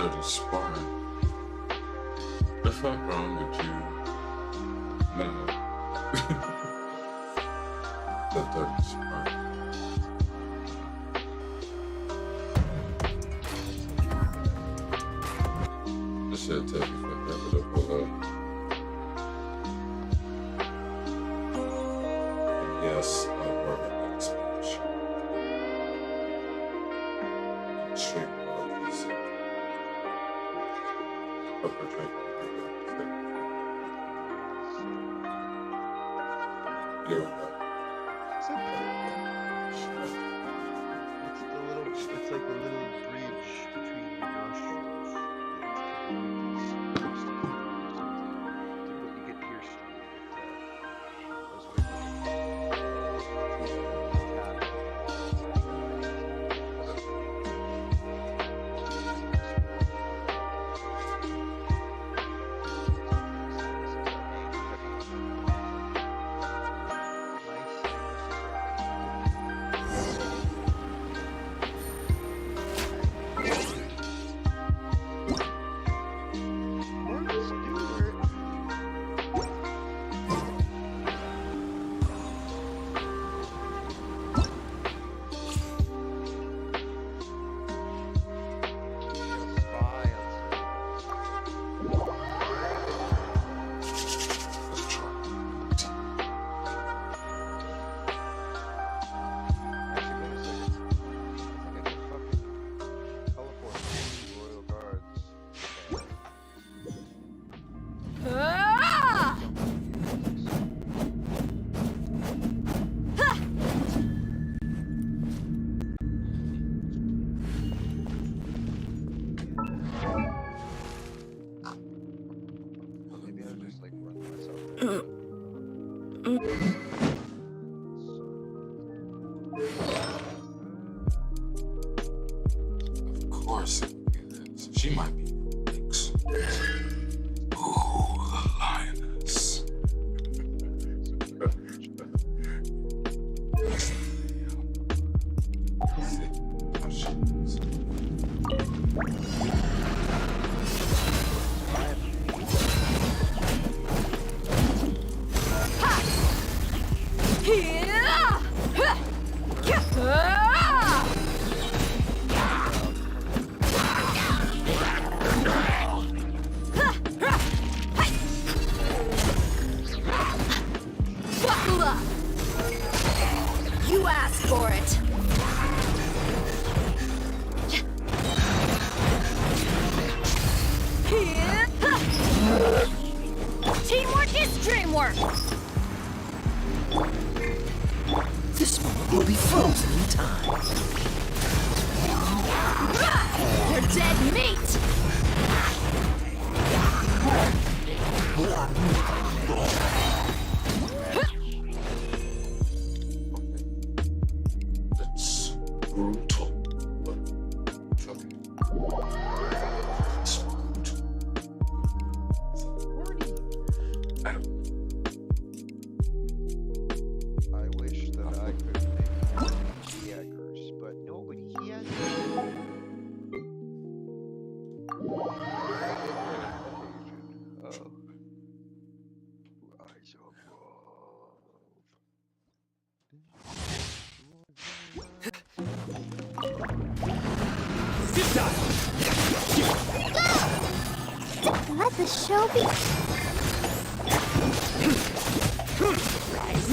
dirty sparring. If I wronged you, no. The dirty sparring. This should take me forever to pull up. And yes, I work at that speech. Straight royalties. You're right. It's like a little bridge between your nostrils. You get pierced. Of course it is. She might be mixed. Ooh, the lioness. Buckle up! You asked for it! Teamwork is dreamwork! This moment will be frozen in time. You're dead meat! It's brutal. It's brutal. I wish that I could make Jaggers, but nobody has it. Rise Let the show be.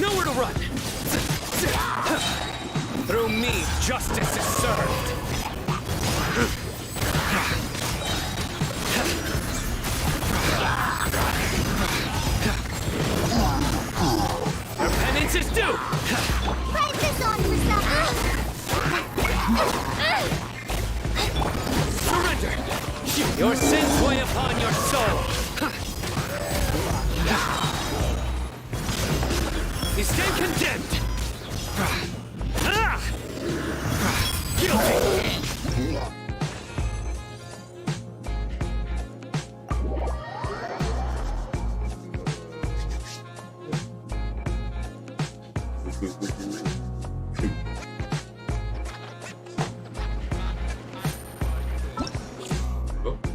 Nowhere to run! Through me, justice is served! Your penance is due! Practice on yourself. Surrender! Your sins weigh upon your soul! You stand condemned! Guilty! Oh.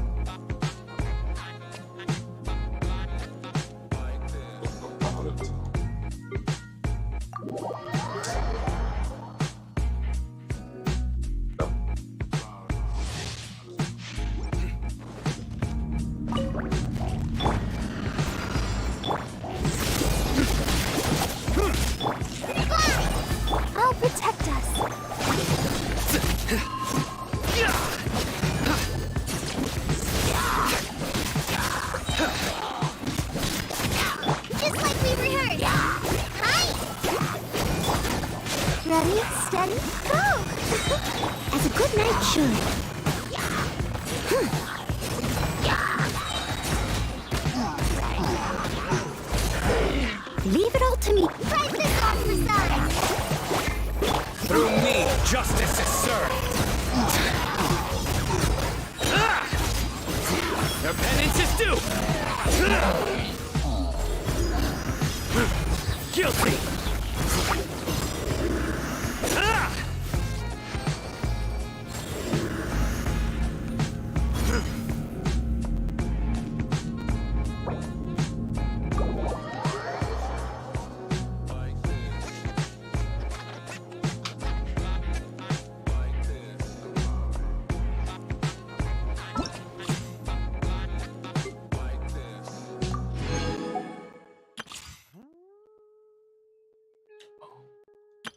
Oh! As a good knight should. Leave it all to me. Fight this on for size. Through me, justice is served. Their penance is due. Guilty.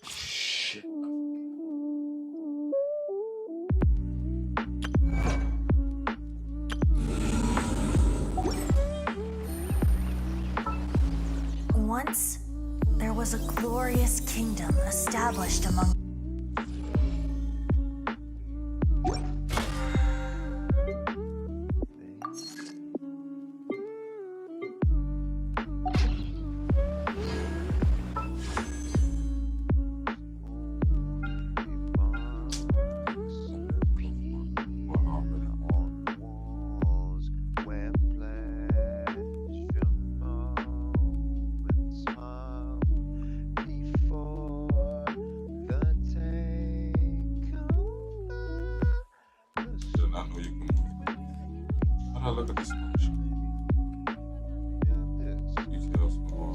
Shit. Once, there was a glorious kingdom established among Did not know you can move. How'd I look at this much? Details more.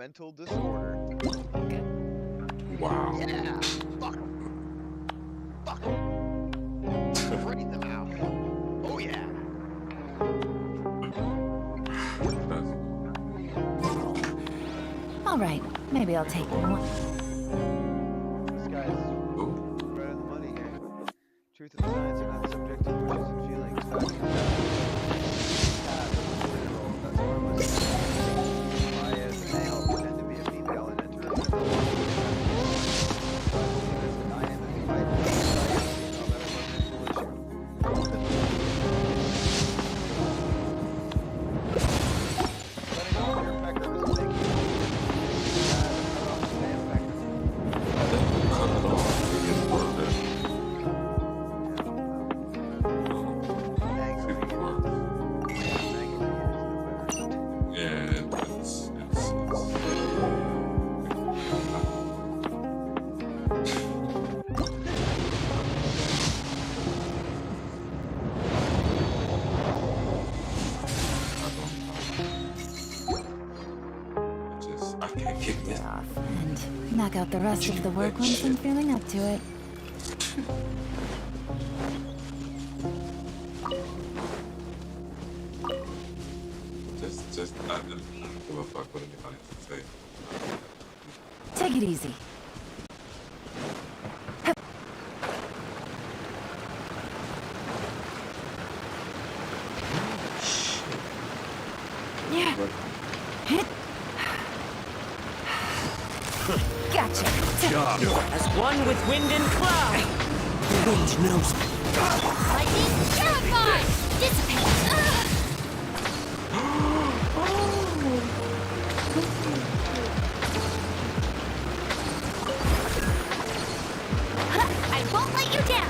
mental disorder. Wow. Yeah, fuck 'em. Fuck 'em. Right in the mouth. Oh yeah. All right, maybe I'll take one. This guy's right on the money here. Truth and science are not subject to wishes and feelings. Facts and that's what it was. I, as a male, pretend to be a female and enter a female. I am as a out the rest of the work once I'm feeling up to it. Just, I don't give a fuck what anybody has to say. Take it easy. Yeah. Gotcha. As one with wind and cloud. The wind knows me. Lightning terrified! Dissipate! I won't let you down!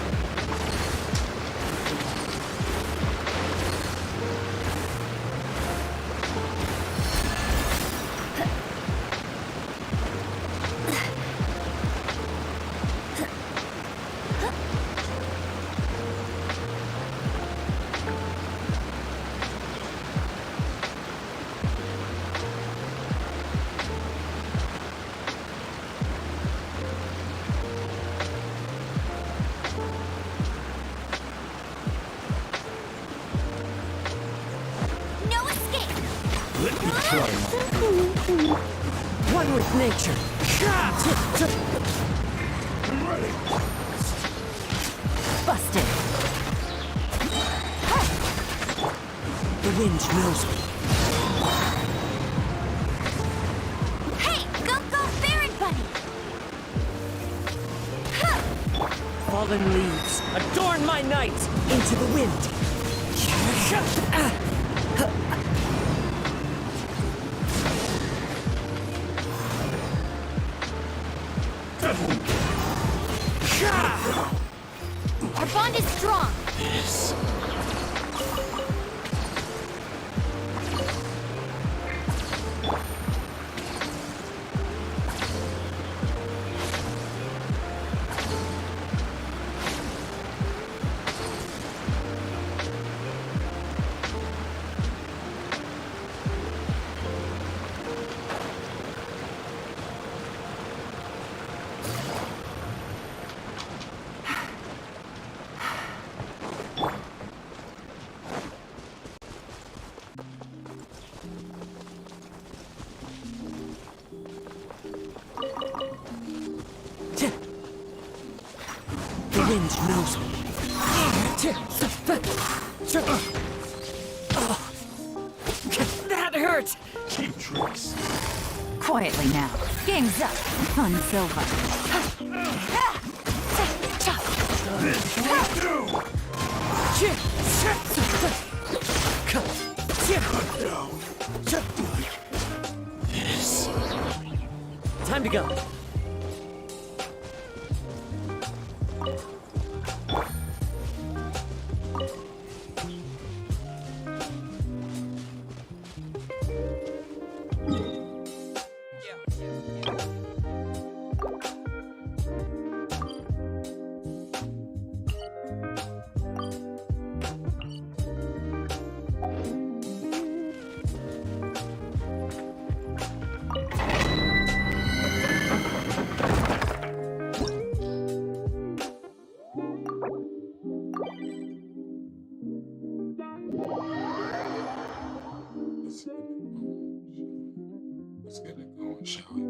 One with nature. Busted. The wind knows me. Hey, go, Baron Bunny! Fallen leaves, adorn my night! Into the wind. Our bond is strong! The wind knows me. That hurt! Cheap tricks. Quietly now. Game's up. Fun silver. Time to go. Let's get it going, shall we?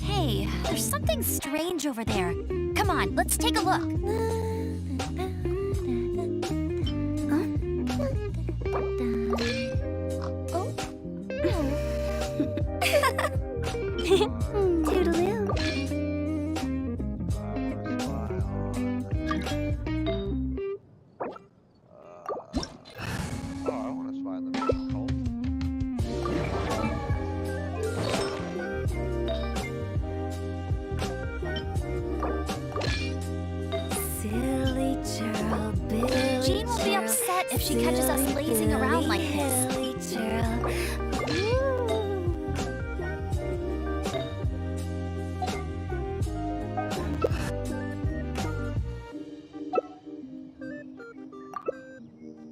Hey, there's something strange over there. Come on, let's take a look. Toodaloo. she catches us lazing around like this.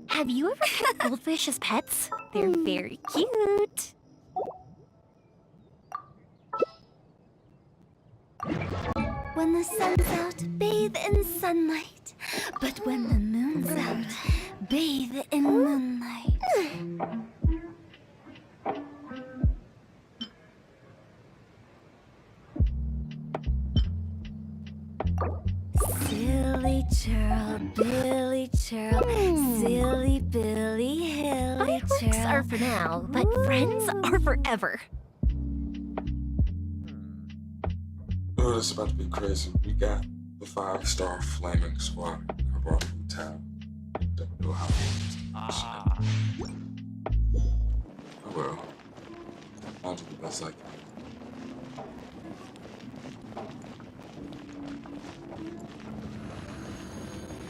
Have you ever kept goldfish as pets? They're very cute. When the sun's out, bathe in sunlight. But when the moon's out, bathe in moonlight. Silly churl, Billy churl, silly Billy, hilly churl. Fireworks are for now, but friends are forever. Oh, this is about to be crazy. We got the 5-star flaming squad. I brought from town. Don't know how. Oh well. I'll do the best I can.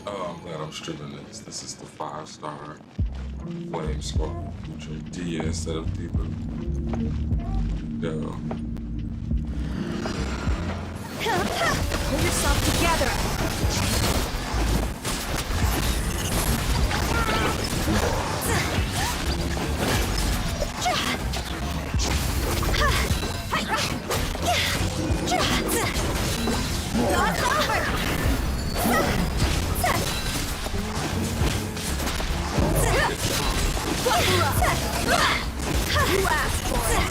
Oh, I'm glad I'm streaming this. This is the 5-star flame squad. Featuring D instead of Diva. Yo. Pull yourself together. God's over. You asked for it.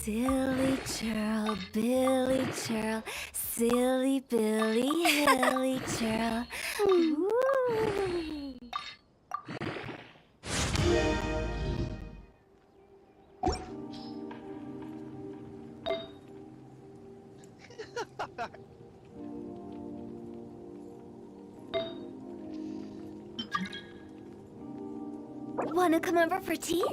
Silly churl, Billy churl, silly Billy, hilly churl. Ooh. Wanna come over for tea?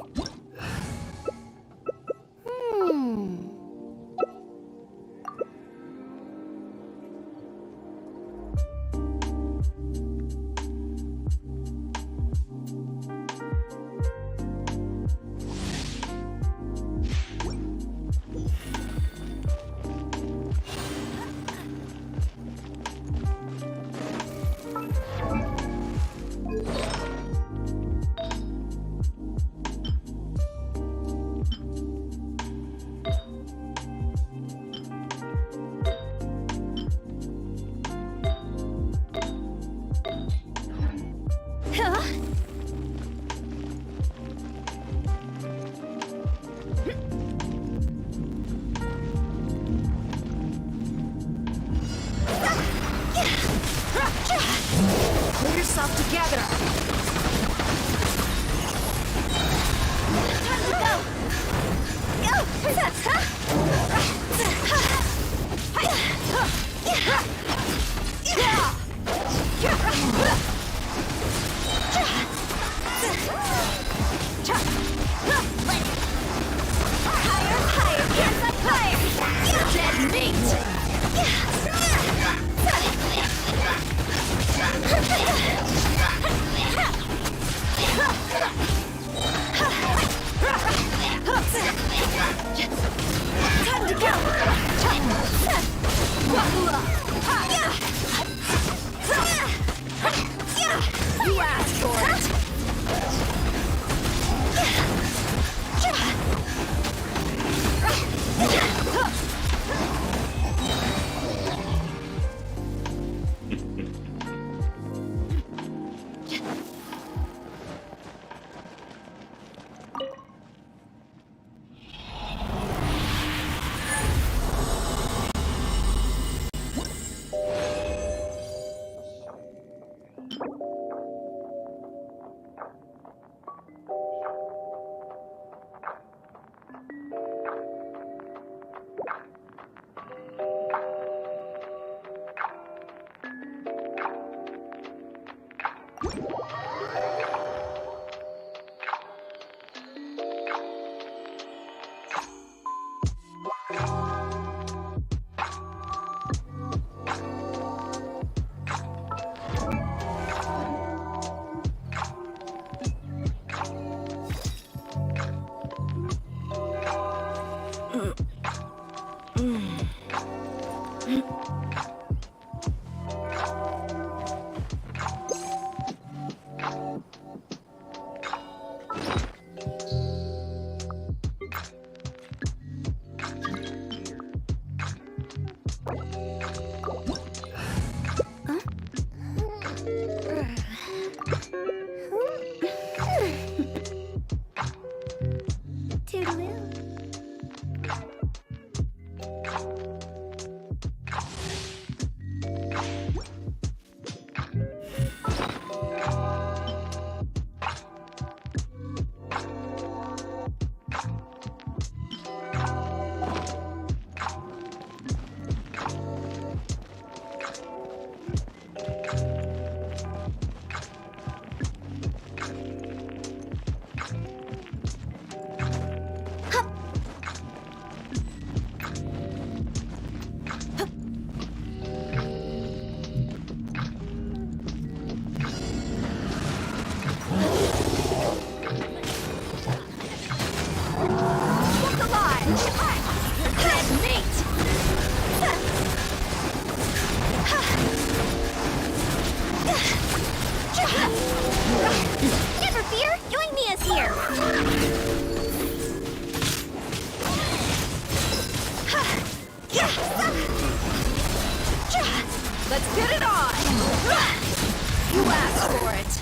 You asked for it.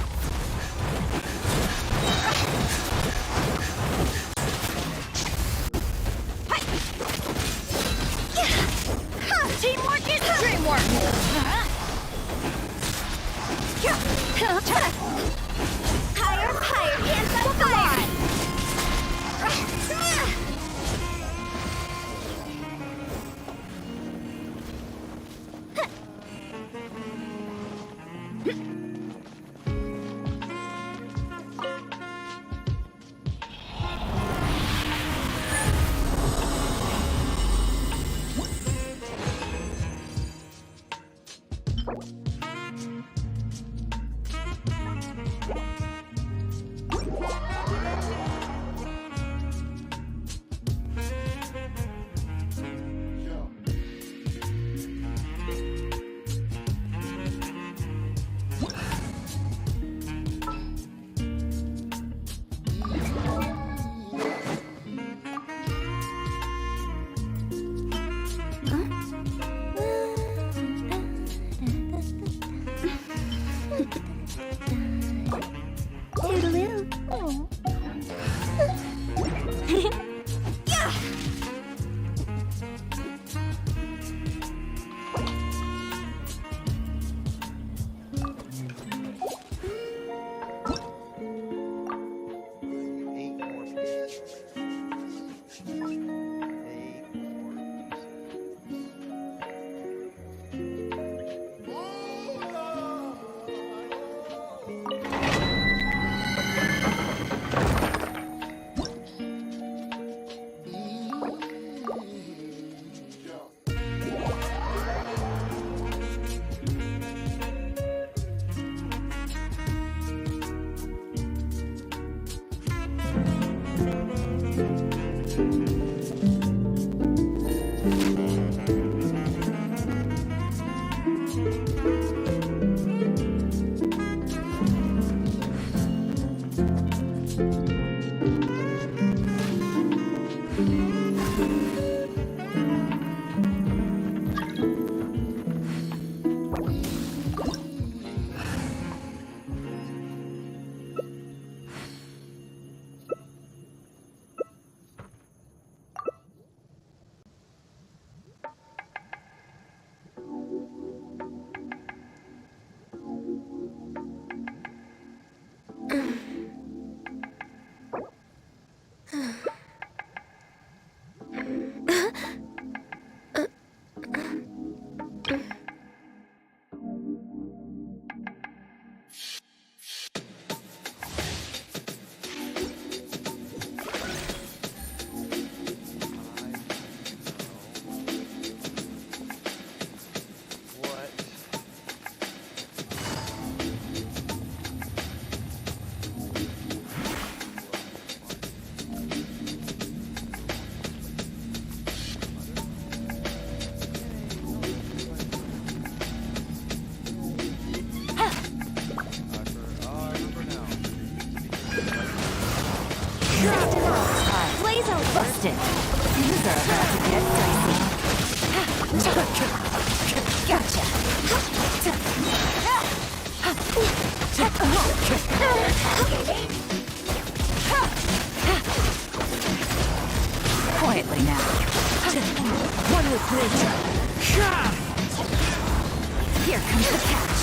Teamwork is dreamwork. Higher, higher, hands up, fire. Toodaloo. Eight more pieces. 8 more Busted. Things are about to get dicey. Gotcha. Quietly now. One with nature. Here comes the catch.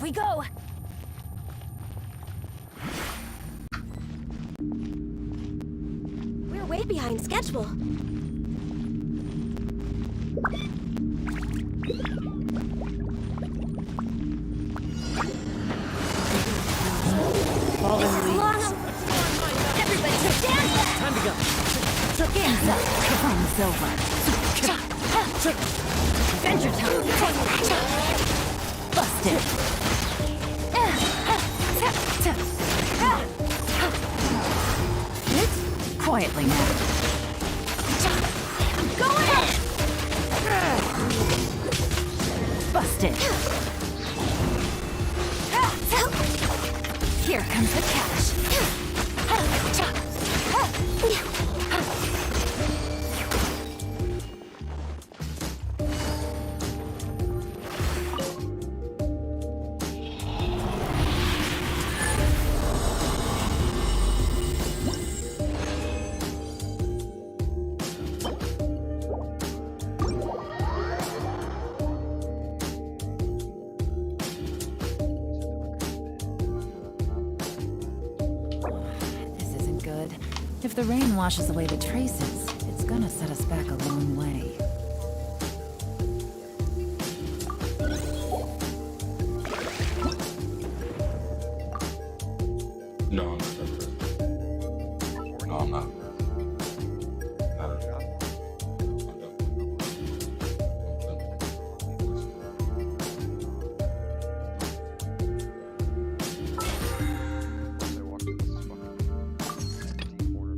We go! schedule. Everybody stand back! Time to go. Game's up. The fun's over. Adventure time! Busted. Quietly now. Go ahead! Busted. Here comes the cash. This isn't good. If the rain washes away the traces, it's gonna set us back a long way. No, I'm not ready. No, I'm not ready. Not at all. I'm done. Once I walked in this fucking empty corner.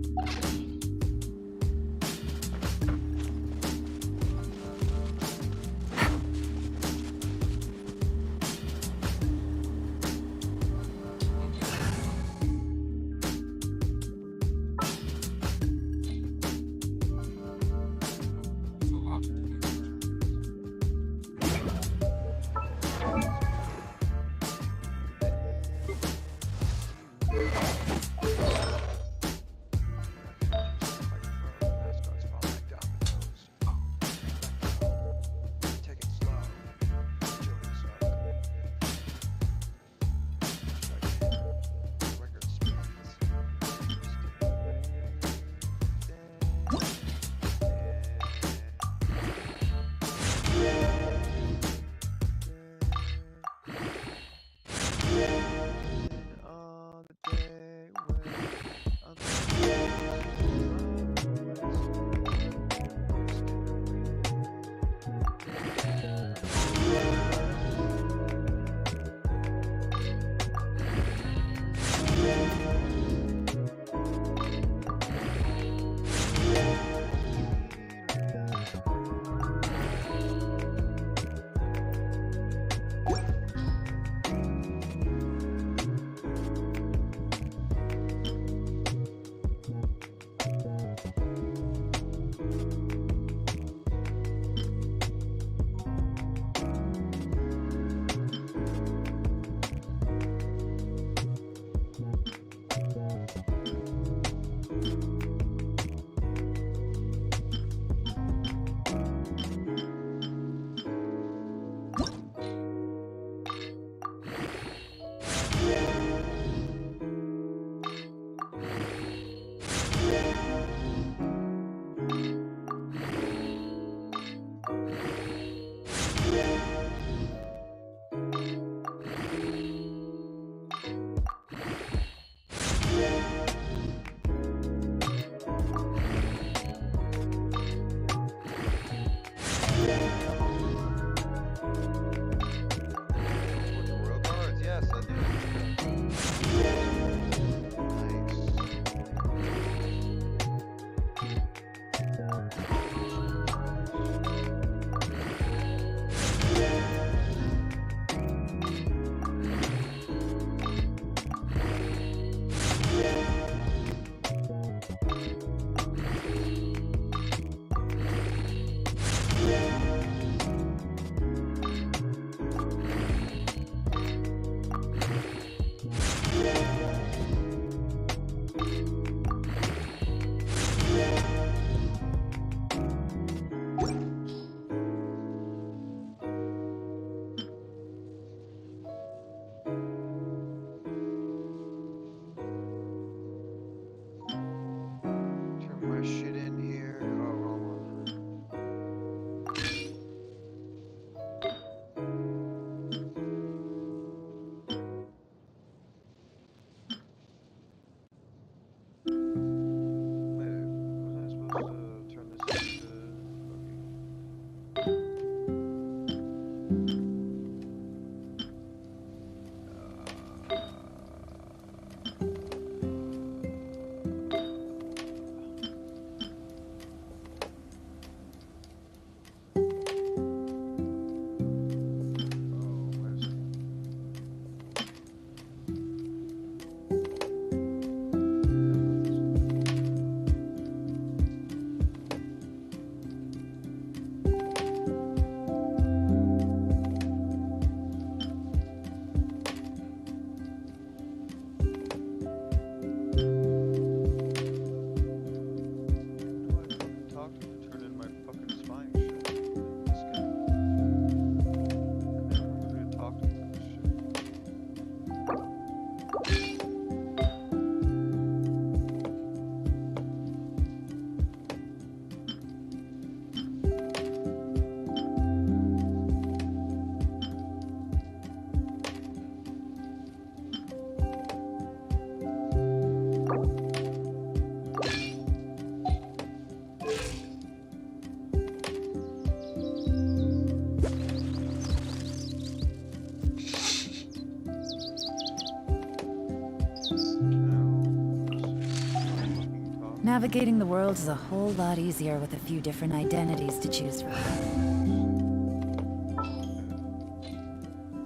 Navigating the world is a whole lot easier with a few different identities to choose from.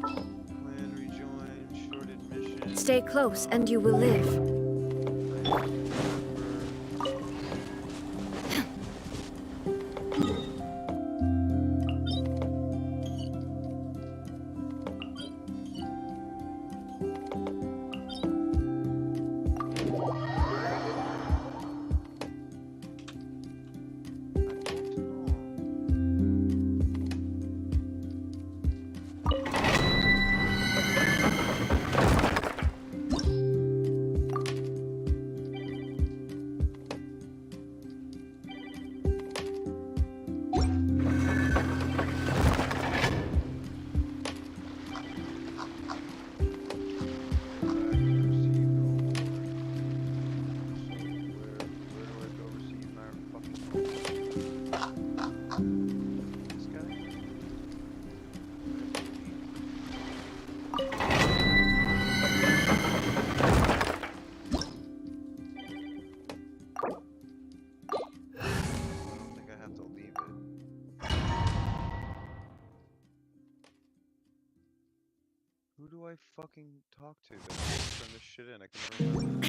Plan, rejoin, short admission. Stay close and you will live. Who do I fucking talk to that can turn this shit in? I can remember.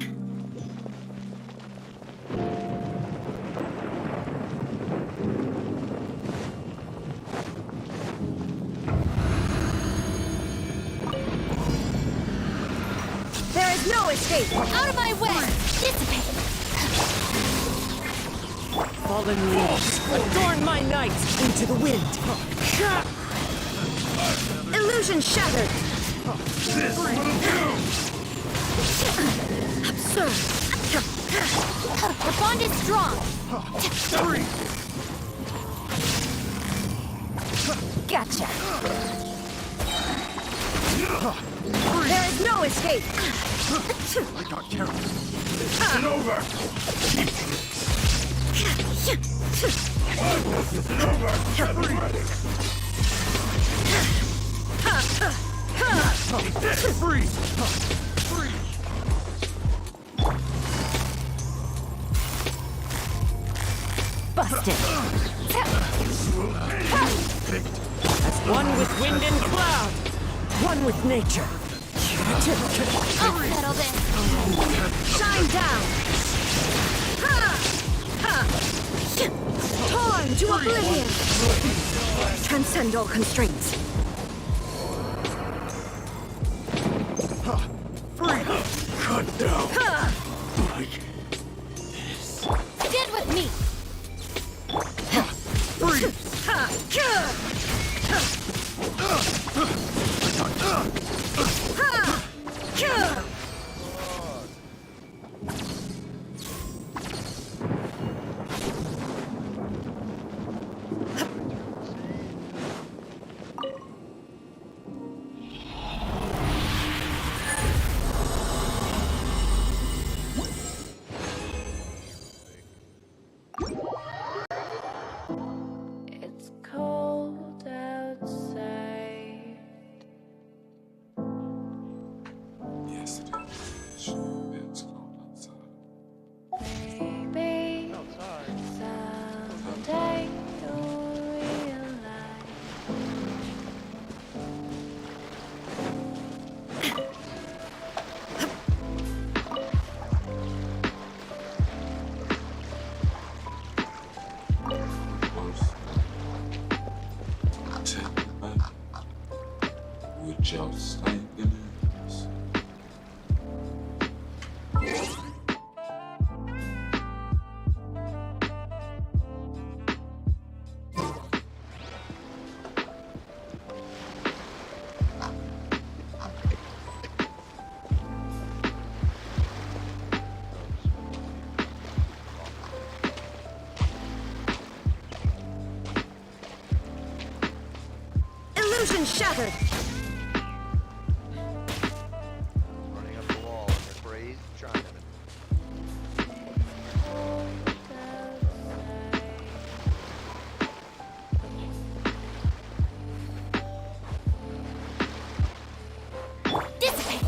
There is no escape! Out of my way! Dissipate! Fallen leaves, adorn my night into the wind. Illusion shattered! This will do! Absurd! The bond is strong! Gotcha! There is no escape! I got careful. It's over! Free! Free! Busted! One with wind and cloud, one with nature. I'll settle this! Shine down! Torn to oblivion! Transcend all constraints. Cut down! Like Stand with me! It's cold outside. yes, it is. It's cold outside. Maybe Outside. someday you'll realize. Take it back. We're just like in this. Illusion shattered! Running up the wall like a crazed Chinaman. Dissipate!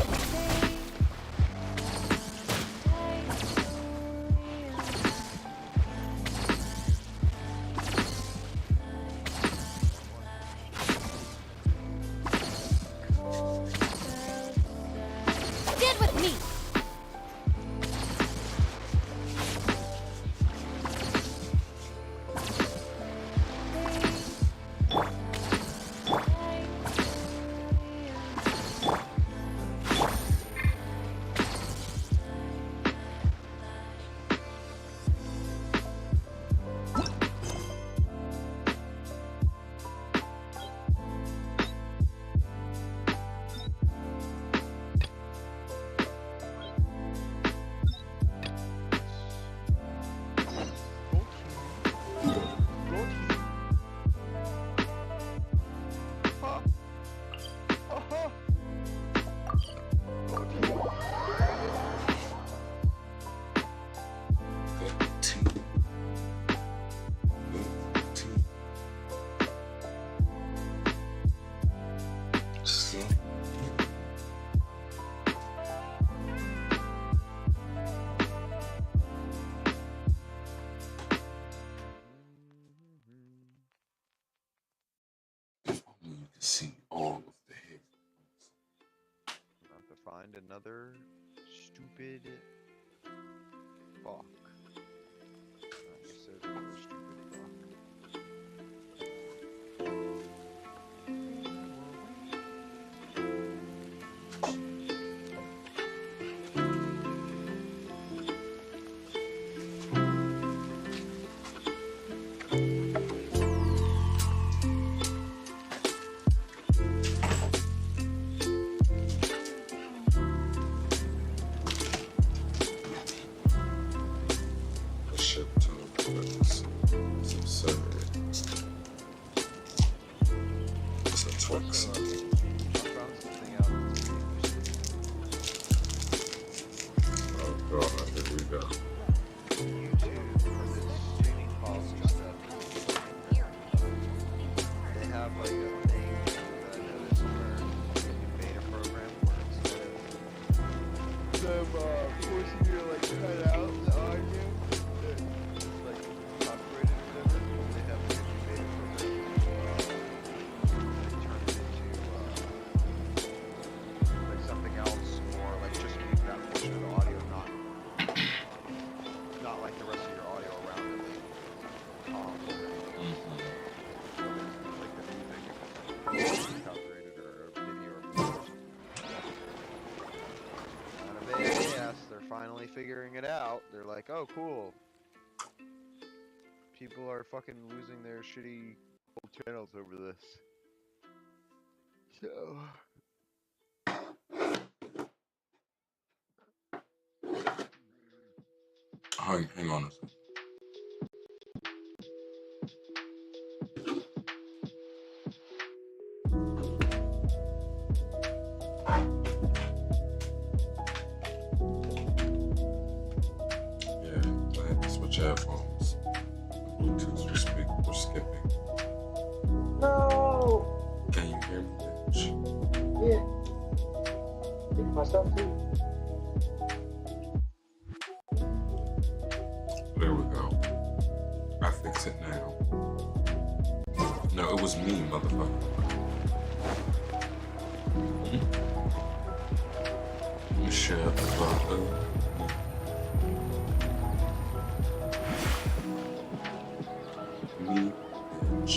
see all of the hate. Have to find another stupid fuck. I guess there's another stupid fuck. The ship to it's absurd. It's a Twix. I found something out that's pretty interesting. Oh god, here we go. YouTube for this streaming policy stuff. They have like a thing that I noticed where you made a program where instead of them forcing you to like cut out the audio that is like copyrighted or whatever, they have like a made a program they turn it into like something else or like just make that portion of the audio not like the rest of your audio around it, like the music copyrighted or video or yes, they're finally figuring it out. They're like, oh cool. People are fucking losing their shitty old channels over this. So Hang on a second. Yeah, I had to switch headphones. Bluetooth we're skipping. No! Can you hear me, bitch? Yeah. It's myself too. There we go. I fix it now. No, it was me, motherfucker. Shut the fuck up. Me, bitch.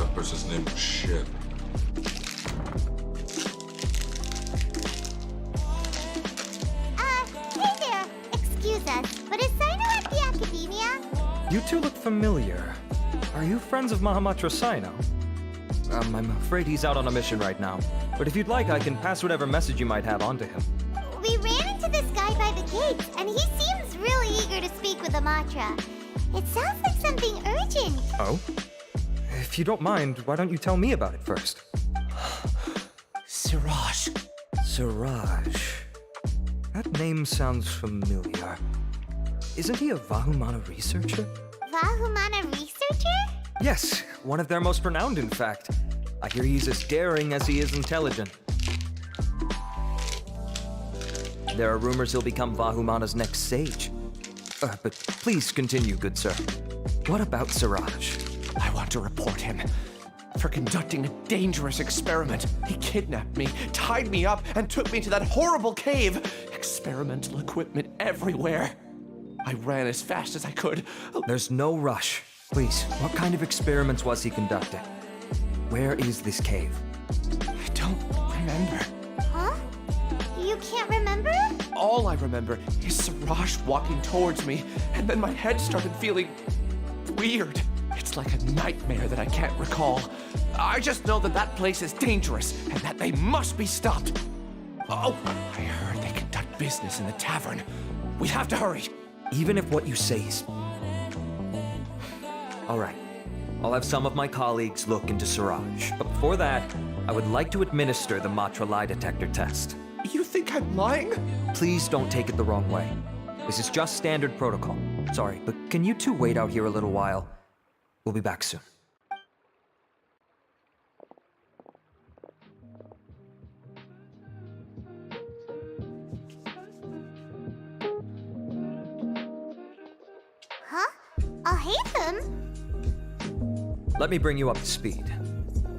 That person's name was shit. Hey there. Excuse us, but is Sino at the Academia? You two look familiar. Are you friends of Mahamatra Sino? I'm afraid he's out on a mission right now. But if you'd like, I can pass whatever message you might have on to him. We ran into this guy by the gates, and he seems really eager to speak with Amatra. It sounds like something urgent. Oh? If you don't mind, why don't you tell me about it first? Siraj. Siraj. That name sounds familiar. Isn't he a Vahumana researcher? Vahumana researcher? Yes, one of their most renowned, in fact. I hear he's as daring as he is intelligent. There are rumors he'll become Vahumana's next sage. But please continue, good sir. What about Siraj? I want to report him for conducting a dangerous experiment. He kidnapped me, tied me up, and took me to that horrible cave. Experimental equipment everywhere. I ran as fast as I could. There's no rush. Please, what kind of experiments was he conducting? Where is this cave? I don't remember. Huh? You can't remember? All I remember is Siraj walking towards me, and then my head started feeling weird. It's like a nightmare that I can't recall. I just know that that place is dangerous, and that they must be stopped. Oh, I heard they conduct business in the tavern. We have to hurry. Even if what you say is... All right. I'll have some of my colleagues look into Siraj. But before that, I would like to administer the Matra lie detector test. You think I'm lying? Please don't take it the wrong way. This is just standard protocol. Sorry, but can you two wait out here a little while? We'll be back soon. Huh? I'll hate them. Let me bring you up to speed.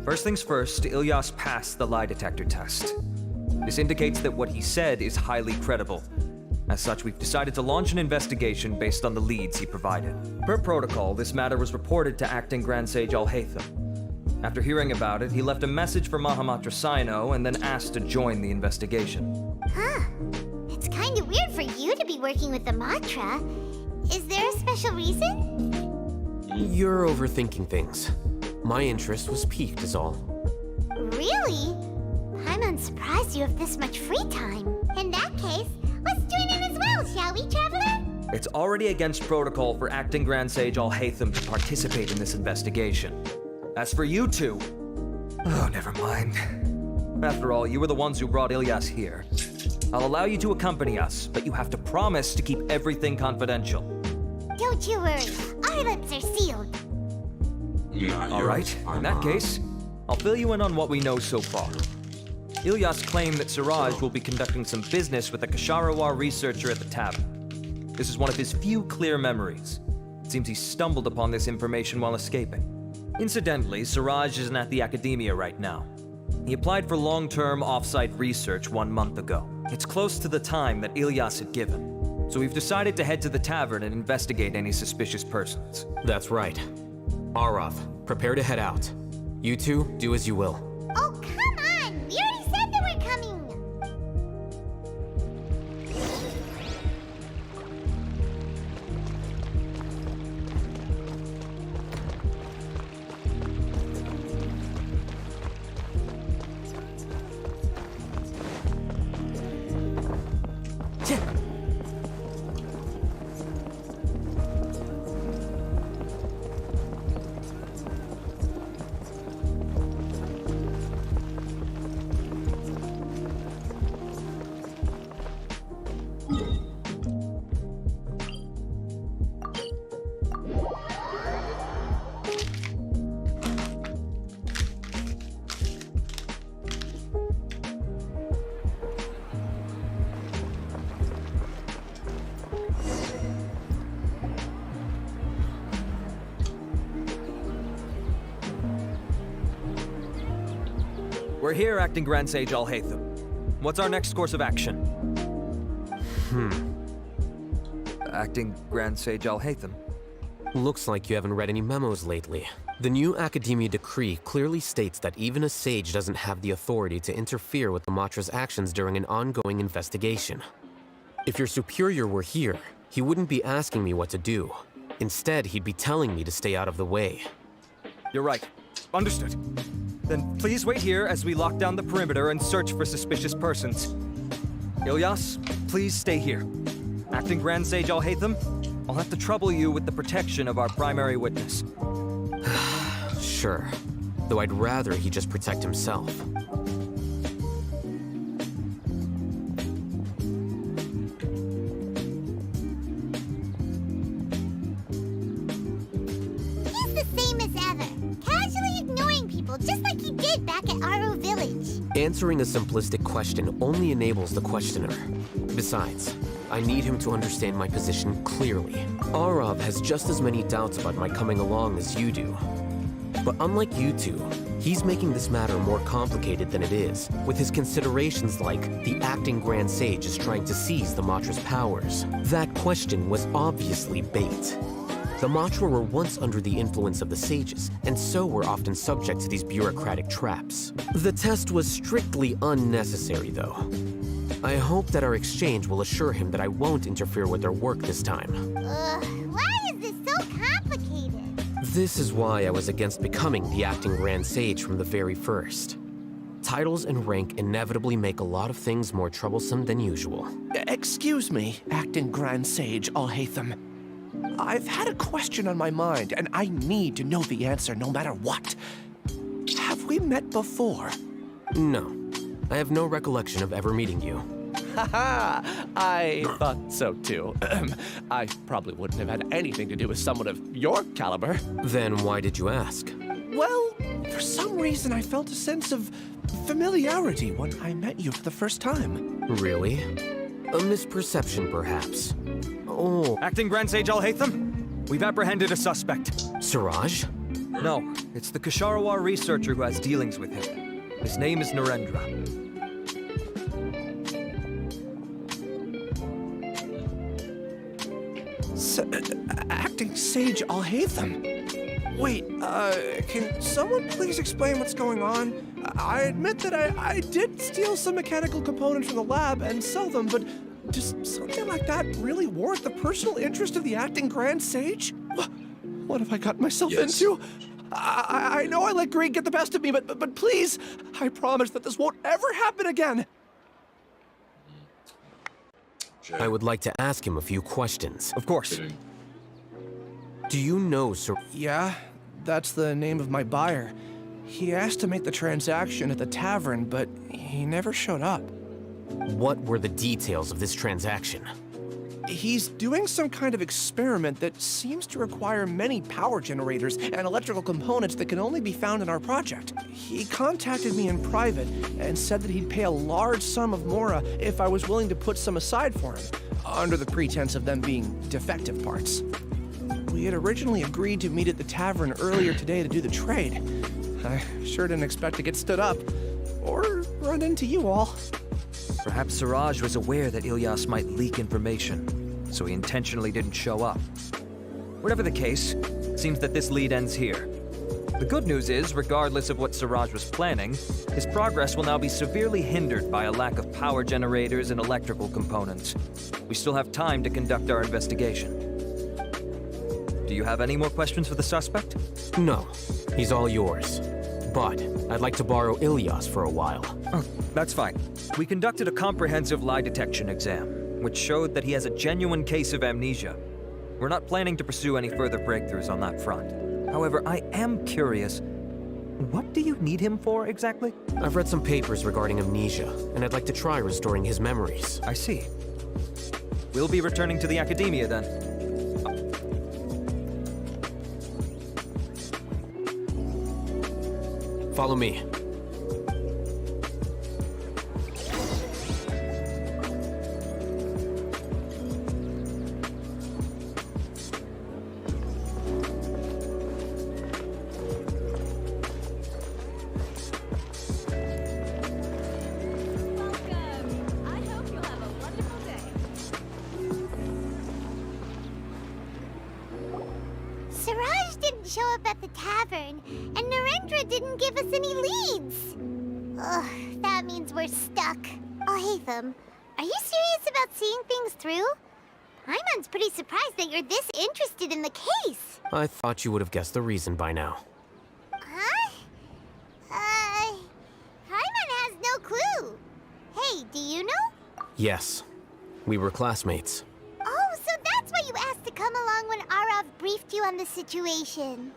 First things first, Ilyas passed the lie detector test. This indicates that what he said is highly credible. As such, we've decided to launch an investigation based on the leads he provided. Per protocol, this matter was reported to Acting Grand Sage Al-Haytham. After hearing about it, he left a message for Mahamatra Sino and then asked to join the investigation. Huh. It's kind of weird for you to be working with the Matra. Is there a special reason? You're overthinking things. My interest was piqued is all. Really? I'm unsurprised you have this much free time. In that case, let's join in as well, shall we, Traveler? It's already against protocol for Acting Grand Sage Al-Haytham to participate in this investigation. As for you two... Oh, never mind. After all, you were the ones who brought Ilyas here. I'll allow you to accompany us, but you have to promise to keep everything confidential. Don't you worry. Our lips are sealed. All right, in that case, I'll fill you in on what we know so far. Ilyas claimed that Siraj will be conducting some business with a Kasharawar researcher at the tavern. This is one of his few clear memories. It seems he stumbled upon this information while escaping. Incidentally, Siraj isn't at the Academia right now. He applied for long-term off-site research 1 month ago. It's close to the time that Ilyas had given, so we've decided to head to the tavern and investigate any suspicious persons. That's right. Arav, prepare to head out. You two, do as you will. Oh, come on! We already said that we're coming! We're here, Acting Grand Sage Al-Haytham. What's our next course of action? Acting Grand Sage Al-Haytham. Looks like you haven't read any memos lately. The new Academia decree clearly states that even a sage doesn't have the authority to interfere with the Matra's actions during an ongoing investigation. If your superior were here, he wouldn't be asking me what to do. Instead, he'd be telling me to stay out of the way. You're right. Understood. Then please wait here as we lock down the perimeter and search for suspicious persons. Ilyas, please stay here. Acting Grand Sage Al-Haytham, I'll have to trouble you with the protection of our primary witness. Sure. Though I'd rather he just protect himself. He's the same as ever, casually ignoring people just like he did back at Aro Village. Answering a simplistic question only enables the questioner. Besides, I need him to understand my position clearly. Arav has just as many doubts about my coming along as you do. But unlike you two, he's making this matter more complicated than it is, with his considerations like the acting Grand Sage is trying to seize the Matra's powers. That question was obviously bait. The Matra were once under the influence of the sages, and so were often subject to these bureaucratic traps. The test was strictly unnecessary, though. I hope that our exchange will assure him that I won't interfere with their work this time. Why is this so complicated? This is why I was against becoming the acting Grand Sage from the very first. Titles and rank inevitably make a lot of things more troublesome than usual. Excuse me, acting Grand Sage Al-Haytham. I've had a question on my mind, and I need to know the answer no matter what. Have we met before? No. I have no recollection of ever meeting you. Haha, I thought so too. I probably wouldn't have had anything to do with someone of your caliber. Then why did you ask? Well, for some reason I felt a sense of familiarity when I met you for the first time. Really? A misperception, perhaps. Oh. Acting Grand Sage Al-Haytham, we've apprehended a suspect. Siraj? No, it's the Kasharawa researcher who has dealings with him. His name is Narendra. Acting Sage Al-Haytham? Wait, can someone please explain what's going on? I admit that I did steal some mechanical components from the lab and sell them, but does something like that really warrant the personal interest of the acting Grand Sage? What have I gotten myself into? I know I let greed get the best of me, but please, I promise that this won't ever happen again. I would like to ask him a few questions. Of course. Do you know Sir... Yeah, that's the name of my buyer. He asked to make the transaction at the tavern, but he never showed up. What were the details of this transaction? He's doing some kind of experiment that seems to require many power generators and electrical components that can only be found in our project. He contacted me in private and said that he'd pay a large sum of Mora if I was willing to put some aside for him, under the pretense of them being defective parts. We had originally agreed to meet at the tavern earlier today to do the trade. I sure didn't expect to get stood up, or run into you all. Perhaps Siraj was aware that Ilyas might leak information, so he intentionally didn't show up. Whatever the case, it seems that this lead ends here. The good news is, regardless of what Siraj was planning, his progress will now be severely hindered by a lack of power generators and electrical components. We still have time to conduct our investigation. Do you have any more questions for the suspect? No, he's all yours. But I'd like to borrow Ilyas for a while. Oh, that's fine. We conducted a comprehensive lie detection exam, which showed that he has a genuine case of amnesia. We're not planning to pursue any further breakthroughs on that front. However, I am curious, what do you need him for exactly? I've read some papers regarding amnesia, and I'd like to try restoring his memories. I see. We'll be returning to the Academia then. Follow me. Siraj didn't show up at the tavern tavern, and Narendra didn't give us any leads. Ugh, that means we're stuck. Oh, Hatham, are you serious about seeing things through? Paimon's pretty surprised that you're this interested in the case. I thought you would have guessed the reason by now. Huh? Paimon has no clue. Hey, do you know? Yes, we were classmates. Oh, so that's why you asked to come along when Arav briefed you on the situation.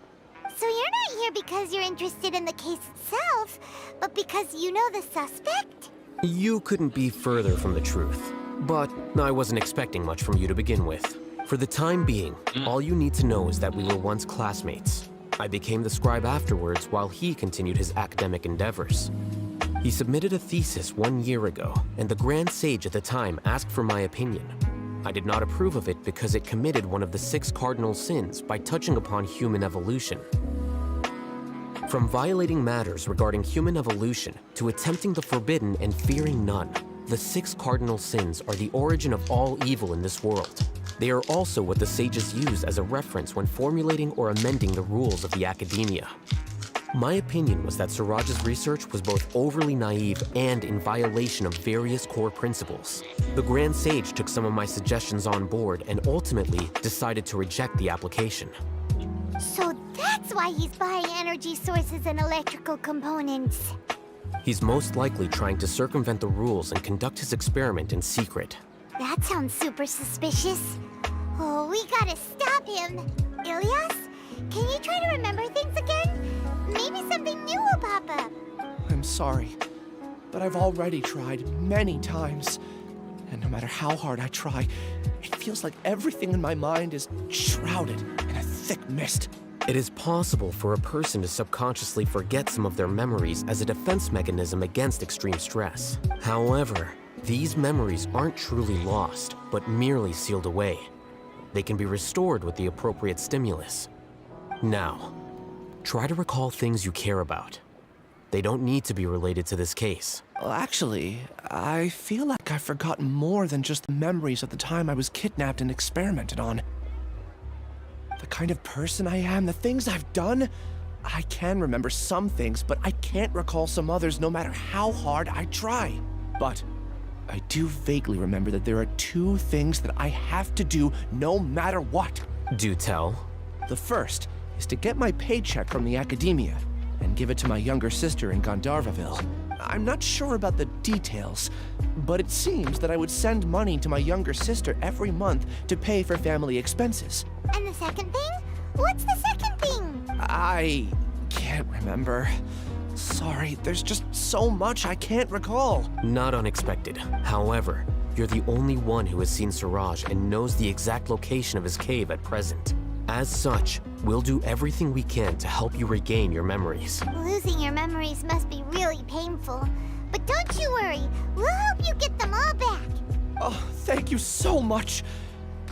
So you're not here because you're interested in the case itself, but because you know the suspect? You couldn't be further from the truth. But I wasn't expecting much from you to begin with. For the time being, all you need to know is that we were once classmates. I became the scribe afterwards while he continued his academic endeavors. He submitted a thesis 1 year ago, and the Grand Sage at the time asked for my opinion. I did not approve of it because it committed one of the 6 cardinal sins by touching upon human evolution. From violating matters regarding human evolution to attempting the forbidden and fearing none, the 6 cardinal sins are the origin of all evil in this world. They are also what the sages use as a reference when formulating or amending the rules of the academia. My opinion was that Suraj's research was both overly naive and in violation of various core principles. The Grand Sage took some of my suggestions on board and ultimately decided to reject the application. So that's why he's buying energy sources and electrical components. He's most likely trying to circumvent the rules and conduct his experiment in secret. That sounds super suspicious. Oh, we gotta stop him. Ilyas, can you try to remember things again? Maybe something new will pop up. I'm sorry, but I've already tried many times. And no matter how hard I try, it feels like everything in my mind is shrouded in a thick mist. It is possible for a person to subconsciously forget some of their memories as a defense mechanism against extreme stress. However, these memories aren't truly lost, but merely sealed away. They can be restored with the appropriate stimulus. Now, try to recall things you care about. They don't need to be related to this case. Well, actually, I feel like I've forgotten more than just the memories of the time I was kidnapped and experimented on. The kind of person I am, the things I've done, I can remember some things, but I can't recall some others no matter how hard I try. But I do vaguely remember that there are 2 things that I have to do no matter what. Do tell. The first is to get my paycheck from the academia and give it to my younger sister in Gandharvaville. I'm not sure about the details, but it seems that I would send money to my younger sister every month to pay for family expenses. And the second thing? What's the second thing? I can't remember. Sorry, there's just so much I can't recall. Not unexpected. However, you're the only one who has seen Suraj and knows the exact location of his cave at present. As such, we'll do everything we can to help you regain your memories. Losing your memories must be really painful. But don't you worry, we'll help you get them all back. Oh, thank you so much.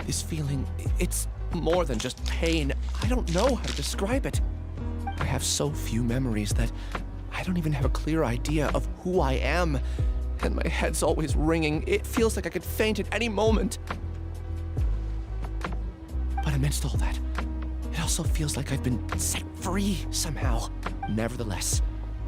This feeling, it's more than just pain. I don't know how to describe it. I have so few memories that I don't even have a clear idea of who I am. And my head's always ringing. It feels like I could faint at any moment. But amidst all that, it also feels like I've been set free somehow. Nevertheless,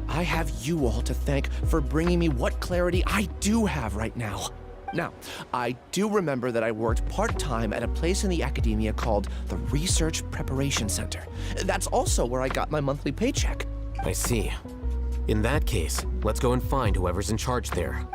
I have you all to thank for bringing me what clarity I do have right now. Now, I do remember that I worked part-time at a place in the academia called the Research Preparation Center. That's also where I got my monthly paycheck. I see. In that case, let's go and find whoever's in charge there.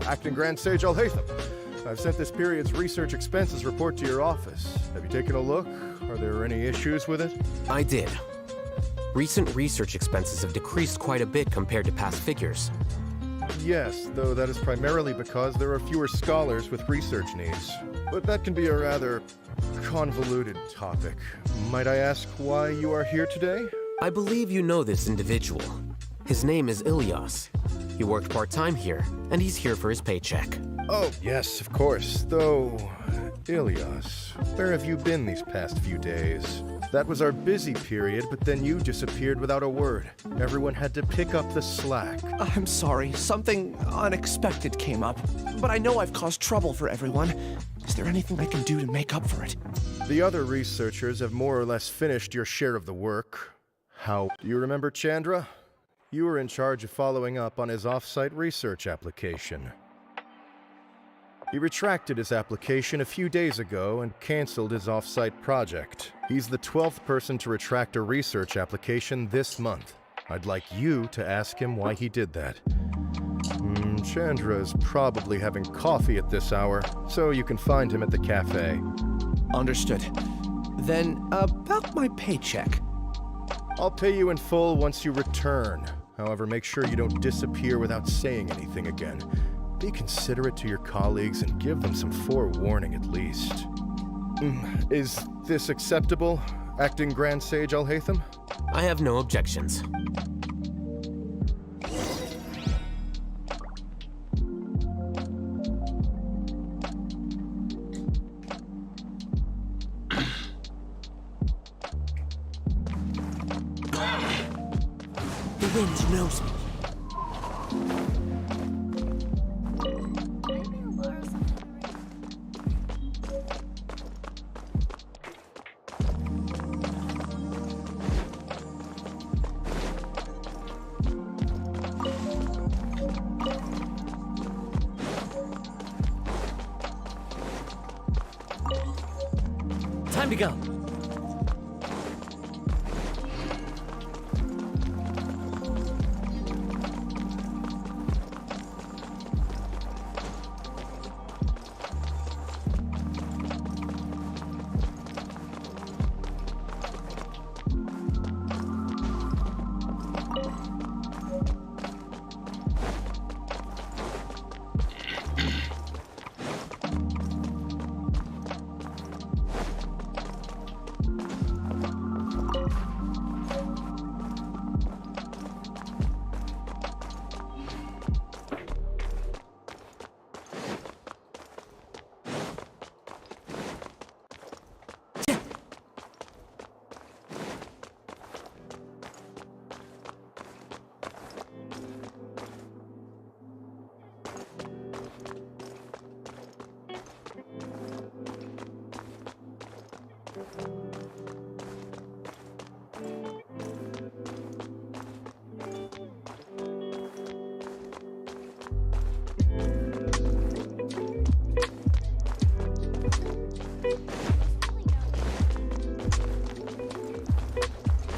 Acting Grand Sage Al-Haytham. I've sent this period's research expenses report to your office. Have you taken a look? Are there any issues with it? I did. Recent research expenses have decreased quite a bit compared to past figures. Yes, though that is primarily because there are fewer scholars with research needs. But that can be a rather convoluted topic. Might I ask why you are here today? I believe you know this individual. His name is Ilyas. He worked part-time here, and he's here for his paycheck. Oh, yes, of course. Though, Ilyas, where have you been these past few days? That was our busy period, but then you disappeared without a word. Everyone had to pick up the slack. I'm sorry, something unexpected came up. But I know I've caused trouble for everyone. Is there anything I can do to make up for it? The other researchers have more or less finished your share of the work. How? Do you remember Chandra? You were in charge of following up on his off-site research application. He retracted his application a few days ago and canceled his off-site project. He's the 12th person to retract a research application this month. I'd like you to ask him why he did that. Chandra is probably having coffee at this hour, so you can find him at the cafe. Understood. Then, about my paycheck. I'll pay you in full once you return. However, make sure you don't disappear without saying anything again. Be considerate to your colleagues and give them some forewarning at least. Is this acceptable, Acting Grand Sage Al-Haytham? I have no objections. The wind knows me. Time to go.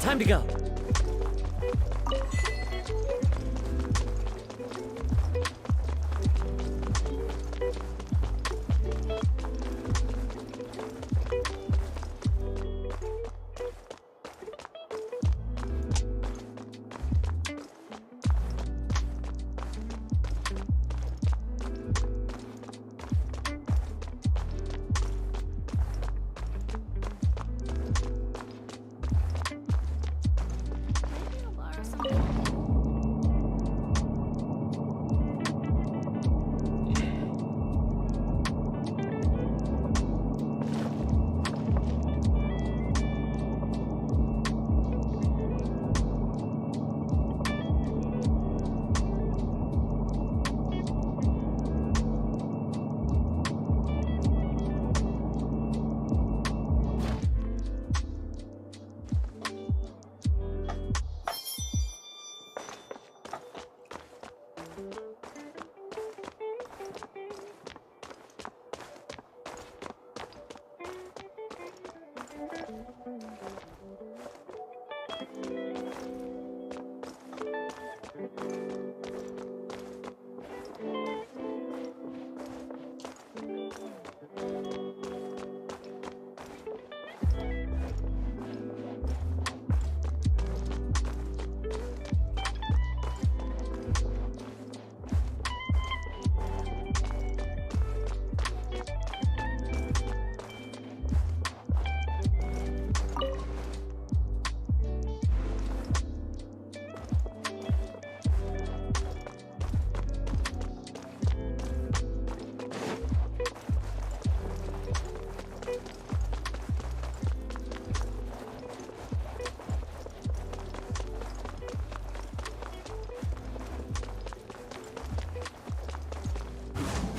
Time to go.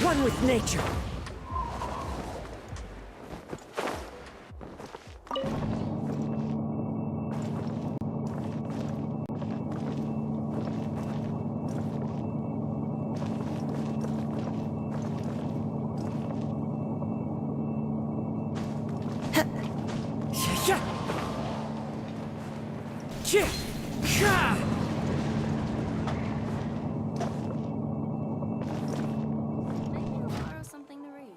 One with nature. Borrow something to read.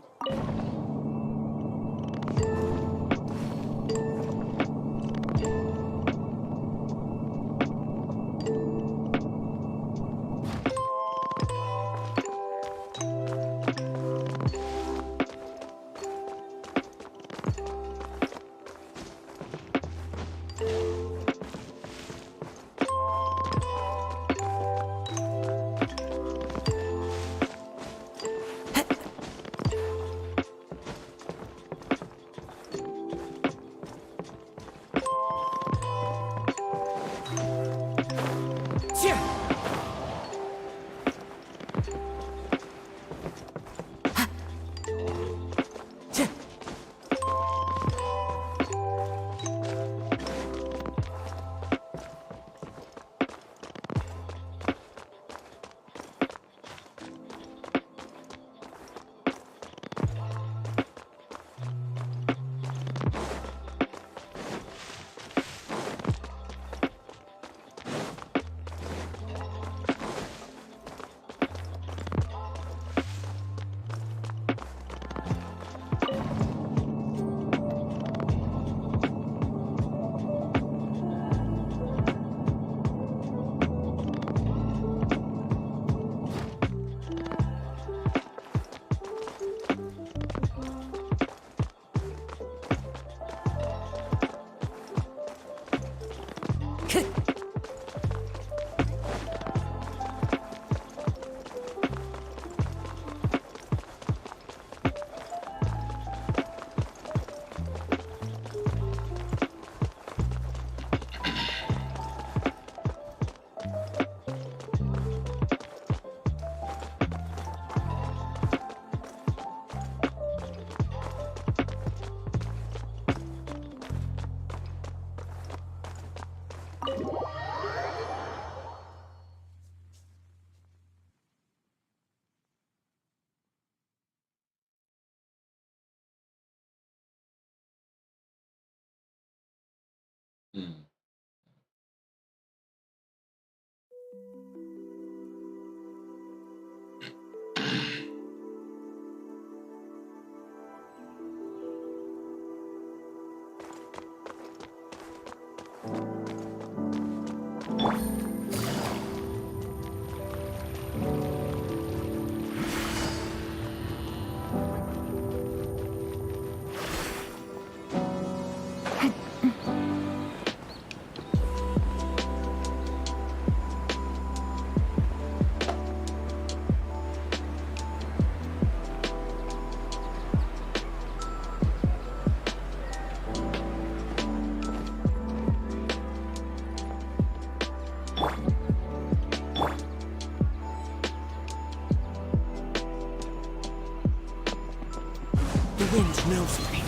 The wind knows me.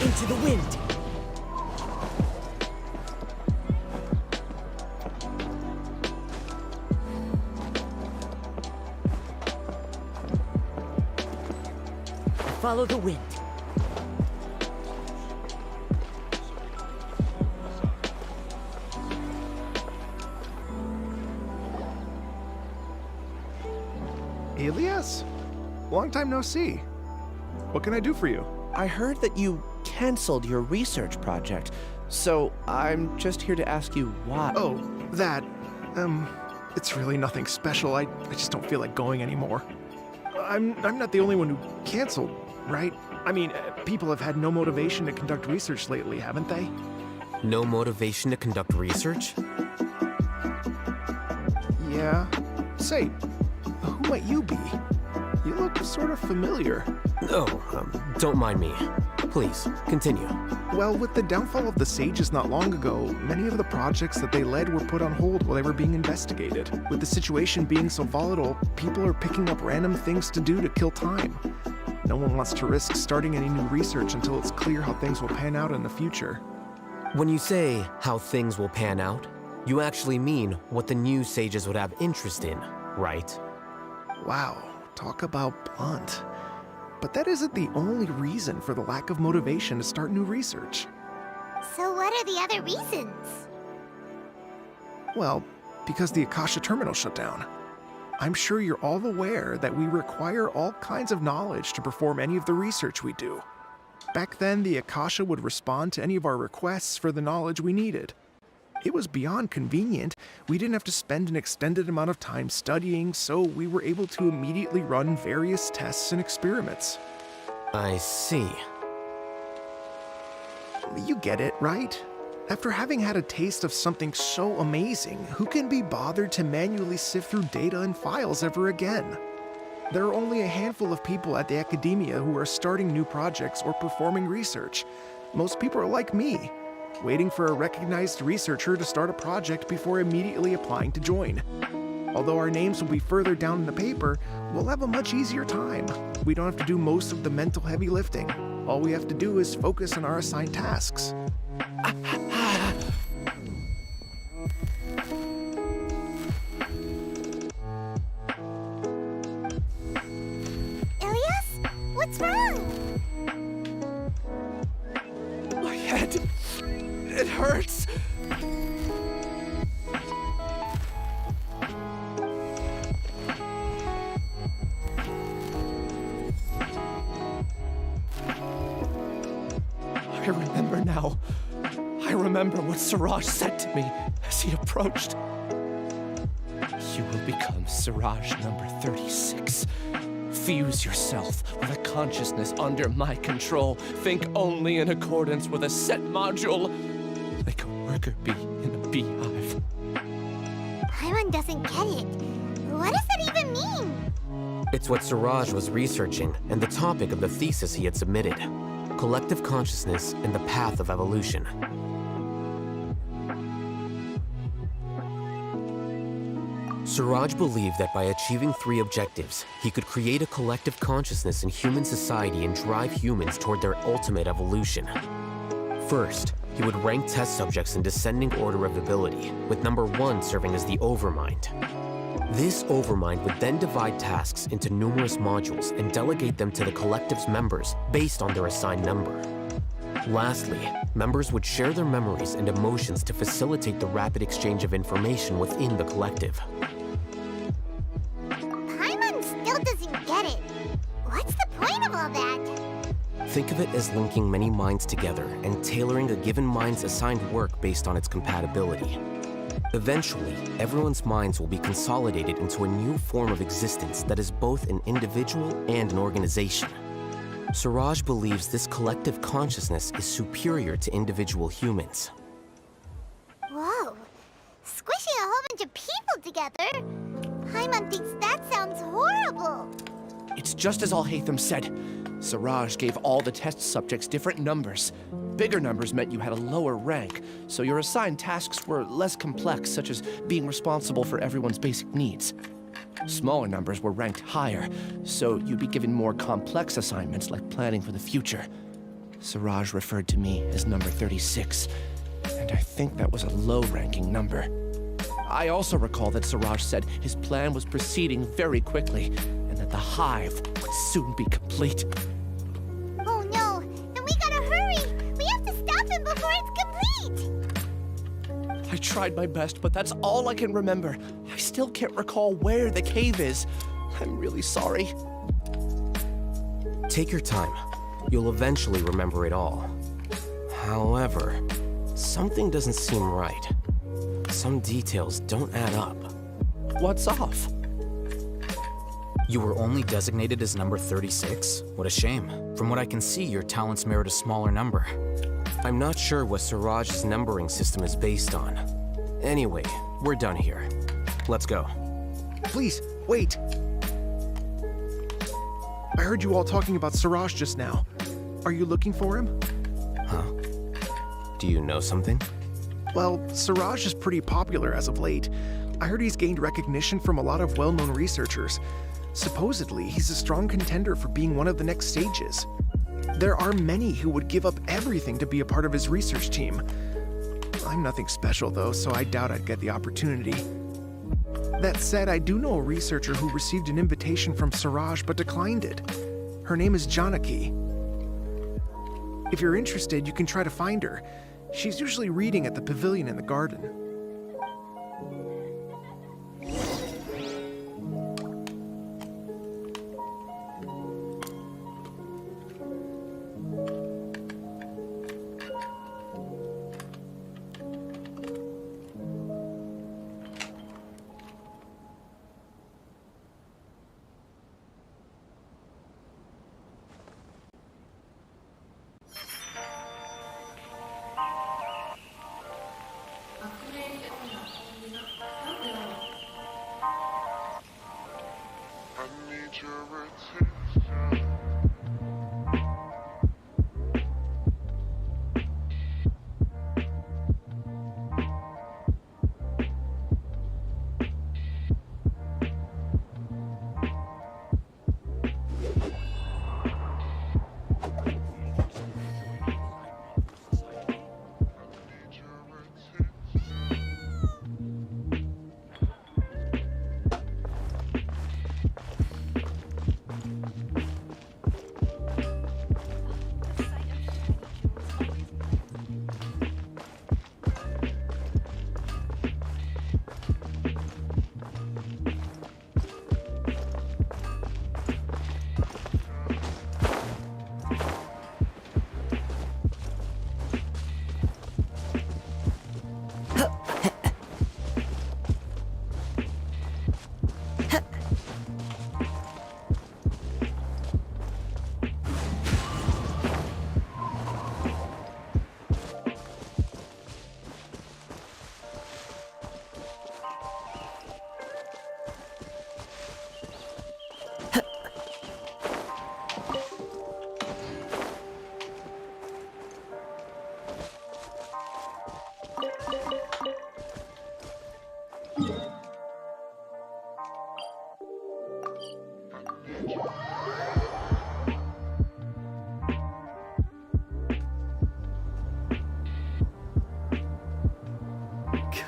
Into the wind. follow the wind. Elias? Long time no see. What can I do for you? I heard that you canceled your research project, so I'm just here to ask you why. Oh, that. It's really nothing special. I just don't feel like going anymore. I'm not the only one who canceled, right? I mean, people have had no motivation to conduct research lately, haven't they? No motivation to conduct research? Yeah. Say, who might you be? You look sort of familiar. Oh, don't mind me. Please, continue. Well, with the downfall of the Sages not long ago, many of the projects that they led were put on hold while they were being investigated. With the situation being so volatile, people are picking up random things to do to kill time. No one wants to risk starting any new research until it's clear how things will pan out in the future. When you say how things will pan out, you actually mean what the new Sages would have interest in, right? Wow, talk about blunt. But that isn't the only reason for the lack of motivation to start new research. So what are the other reasons? Well, because the Akasha terminal shut down. I'm sure you're all aware that we require all kinds of knowledge to perform any of the research we do. Back then, the Akasha would respond to any of our requests for the knowledge we needed. It was beyond convenient. We didn't have to spend an extended amount of time studying, so we were able to immediately run various tests and experiments. I see. You get it, right? After having had a taste of something so amazing, who can be bothered to manually sift through data and files ever again? There are only a handful of people at the academia who are starting new projects or performing research. Most people are like me, waiting for a recognized researcher to start a project before immediately applying to join. Although our names will be further down in the paper, we'll have a much easier time. We don't have to do most of the mental heavy lifting. All we have to do is focus on our assigned tasks. Ilias? What's wrong? My head. It hurts. I remember now. I remember what Siraj said to me as he approached. You will become Siraj number 36. Fuse yourself with a consciousness under my control. Think only in accordance with a set module, like a worker bee in a beehive. Paimon doesn't get it. What does that even mean? It's what Siraj was researching and the topic of the thesis he had submitted. Collective consciousness and the path of evolution. Siraj believed that by achieving 3 objectives, he could create a collective consciousness in human society and drive humans toward their ultimate evolution. First, he would rank test subjects in descending order of ability, with number 1 serving as the Overmind. This Overmind would then divide tasks into numerous modules and delegate them to the collective's members based on their assigned number. Lastly, members would share their memories and emotions to facilitate the rapid exchange of information within the collective. Paimon still doesn't get it. What's the point of all that? Think of it as linking many minds together and tailoring a given mind's assigned work based on its compatibility. Eventually, everyone's minds will be consolidated into a new form of existence that is both an individual and an organization. Siraj believes this collective consciousness is superior to individual humans. Whoa. Squishing a whole bunch of people together? Paimon thinks that sounds horrible. It's just as Al-Haytham said. Siraj gave all the test subjects different numbers. Bigger numbers meant you had a lower rank, so your assigned tasks were less complex, such as being responsible for everyone's basic needs. Smaller numbers were ranked higher, so you'd be given more complex assignments like planning for the future. Siraj referred to me as number 36, and I think that was a low-ranking number. I also recall that Siraj said his plan was proceeding very quickly, and that the hive would soon be complete. I tried my best, but that's all I can remember. I still can't recall where the cave is. I'm really sorry. Take your time. You'll eventually remember it all. However, something doesn't seem right. Some details don't add up. What's off? You were only designated as number 36? What a shame. From what I can see, your talents merit a smaller number. I'm not sure what Siraj's numbering system is based on. Anyway, we're done here. Let's go. Please, wait. I heard you all talking about Siraj just now. Are you looking for him? Huh? Do you know something? Well, Siraj is pretty popular as of late. I heard he's gained recognition from a lot of well-known researchers. Supposedly, he's a strong contender for being one of the next sages. There are many who would give up everything to be a part of his research team. I'm nothing special though, so I doubt I'd get the opportunity. That said, I do know a researcher who received an invitation from Siraj but declined it. Her name is Janaki. If you're interested, you can try to find her. She's usually reading at the pavilion in the garden.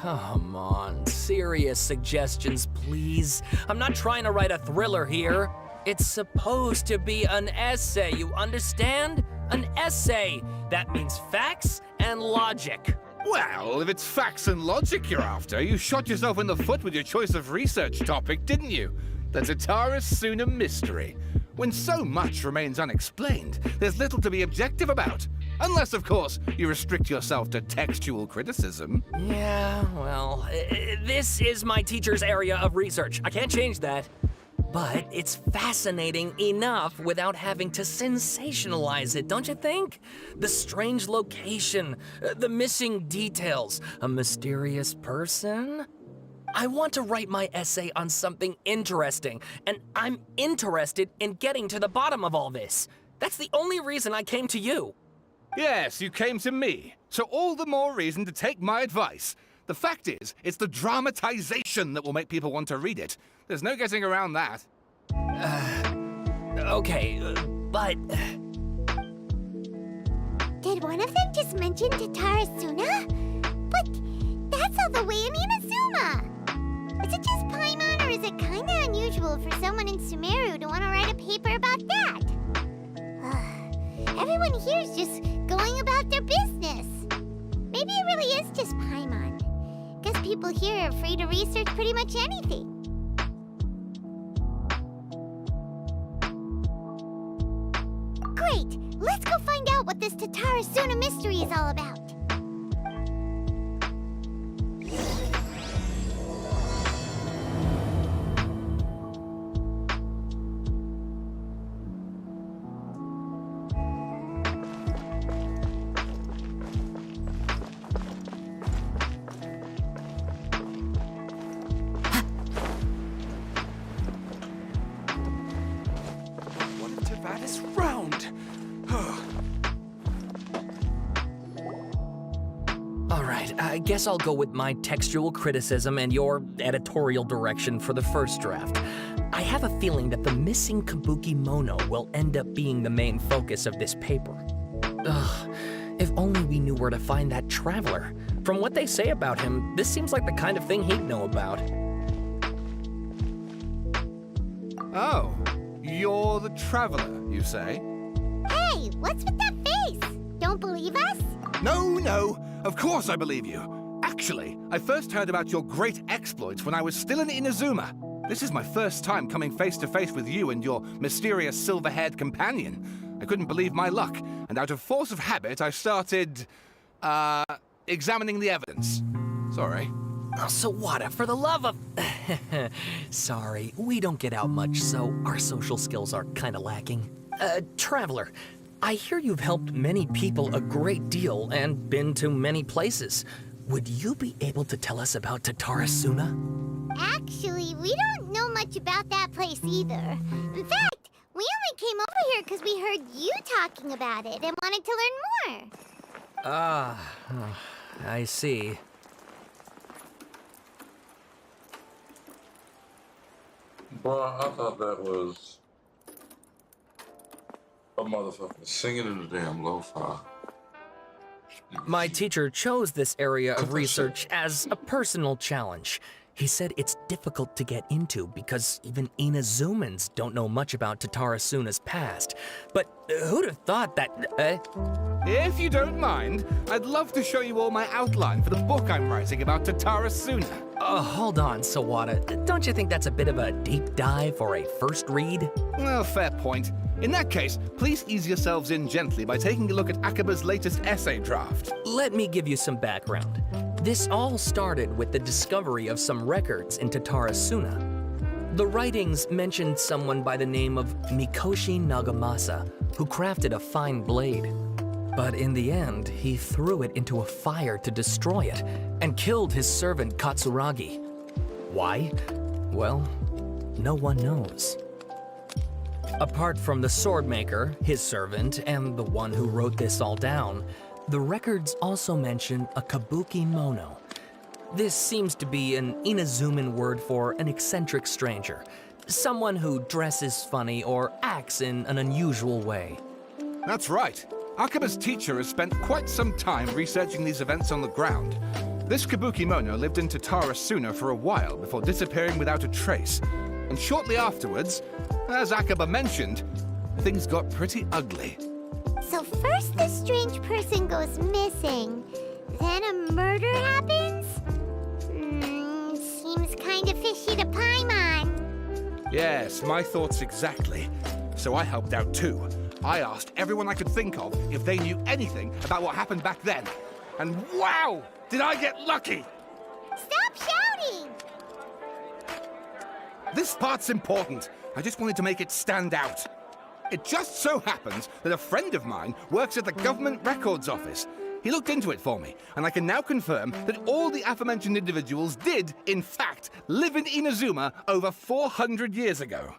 Come on, serious suggestions, please. I'm not trying to write a thriller here. It's supposed to be an essay, you understand? An essay. That means facts and logic. Well, if it's facts and logic you're after, you shot yourself in the foot with your choice of research topic, didn't you? The Tatara Suna mystery. When so much remains unexplained, there's little to be objective about. Unless, of course, you restrict yourself to textual criticism. Yeah, well, this is my teacher's area of research. I can't change that. But it's fascinating enough without having to sensationalize it, don't you think? The strange location, the missing details, a mysterious person. I want to write my essay on something interesting, and I'm interested in getting to the bottom of all this. That's the only reason I came to you. Yes, you came to me, so all the more reason to take my advice. The fact is, it's the dramatization that will make people want to read it. There's no getting around that. Okay, but... Did one of them just mention Tatara Suna? But that's all the way in Inazuma! Is it just Paimon, or is it kinda unusual for someone in Sumeru to want to write a paper about that? Everyone here's just going about their business. Maybe it really is just Paimon. people here are free to research pretty much anything. Great! Let's go find out what this Tatarasuna mystery is all about. That is round. Alright, I guess I'll go with my textual criticism and your editorial direction for the first draft. I have a feeling that the missing Kabuki Mono will end up being the main focus of this paper. Ugh, if only we knew where to find that traveler. From what they say about him, this seems like the kind of thing he'd know about. Oh, you're the traveler, you say? Hey, what's with that face? Don't believe us? No, of course I believe you. Actually, I first heard about your great exploits when I was still in Inazuma. This is my first time coming face to face with you and your mysterious silver-haired companion. I couldn't believe my luck, and out of force of habit, I started, examining the evidence. Sorry. Oh, Sawada, for the love of... Sorry, we don't get out much, so our social skills are kinda lacking. Traveler, I hear you've helped many people a great deal and been to many places. Would you be able to tell us about Tatarasuna? Actually, we don't know much about that place either. In fact, we only came over here because we heard you talking about it and wanted to learn more. I see. Bro, I thought that was a motherfucker singing in the damn lo-fi. My teacher chose this area of research as a personal challenge. He said it's difficult to get into because even Inazumans don't know much about Tatarasuna's past. But who'd have thought that, If you don't mind, I'd love to show you all my outline for the book I'm writing about Tatarasuna. Hold on, Sawada. Don't you think that's a bit of a deep dive for a first read? Well, fair point. In that case, please ease yourselves in gently by taking a look at Akaba's latest essay draft. Let me give you some background. This all started with the discovery of some records in Tatarasuna. The writings mentioned someone by the name of Mikoshi Nagamasa, who crafted a fine blade. But in the end, he threw it into a fire to destroy it, and killed his servant Katsuragi. Why? Well, no one knows. Apart from the swordmaker, his servant, and the one who wrote this all down, the records also mention a Kabuki Mono. This seems to be an Inazuman word for an eccentric stranger, someone who dresses funny or acts in an unusual way. That's right. Akaba's teacher has spent quite some time researching these events on the ground. This Kabuki Mono lived in Tatarasuna for a while before disappearing without a trace. And shortly afterwards, as Akaba mentioned, things got pretty ugly. So first this strange person goes missing, then a murder happens? Seems kinda fishy to Paimon. Yes, my thoughts exactly. So I helped out too. I asked everyone I could think of if they knew anything about what happened back then. And wow, did I get lucky! Stop shouting! This part's important. I just wanted to make it stand out. It just so happens that a friend of mine works at the Government Records Office. He looked into it for me, and I can now confirm that all the aforementioned individuals did, in fact, live in Inazuma over 400 years ago.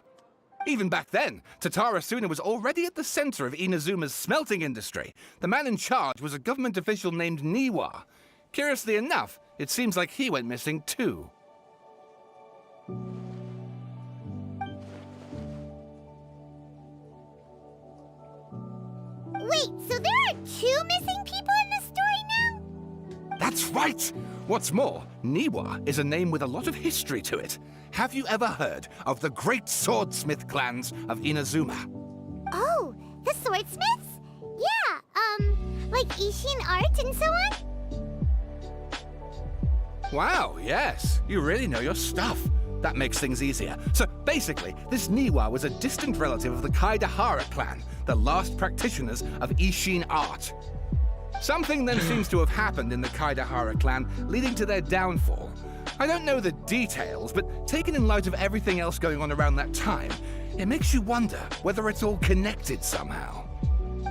Even back then, Tatarasuna was already at the center of Inazuma's smelting industry. The man in charge was a government official named Niwa. Curiously enough, it seems like he went missing too. Wait, so there are 2 missing people in this story now? That's right! What's more, Niwa is a name with a lot of history to it. Have you ever heard of the great swordsmith clans of Inazuma? Oh, the swordsmiths? Yeah, like Ishin art and so on? Wow, yes. You really know your stuff. That makes things easier. So basically, this Niwa was a distant relative of the Kaidahara clan, the last practitioners of Ishin art. Something then seems to have happened in the Kaidahara clan, leading to their downfall. I don't know the details, but taken in light of everything else going on around that time, it makes you wonder whether it's all connected somehow.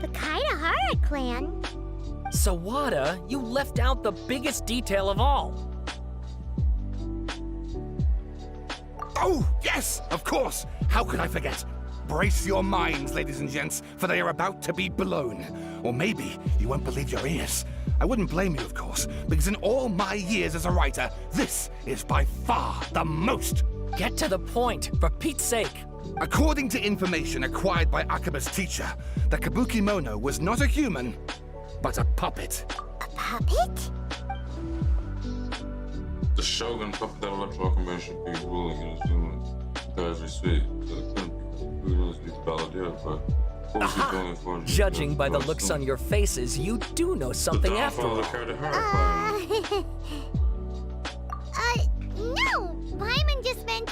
The Kaidahara clan? Sawada, you left out the biggest detail of all. Oh, yes, of course. How could I forget? Brace your minds, ladies and gents, for they are about to be blown. Or maybe you won't believe your ears. I wouldn't blame you, of course, because in all my years as a writer, this is by far the most. Get to the point, for Pete's sake. According to information acquired by Akaba's teacher, the Kabukimono was not a human, but a puppet. A puppet? The Shogun puppet that left locomotion be ruling in his humans because we speak. So it couldn't be really speak the Balladeer, but what was he going for? Judging by the looks on your faces, you do know something after all. No! Paimon just meant,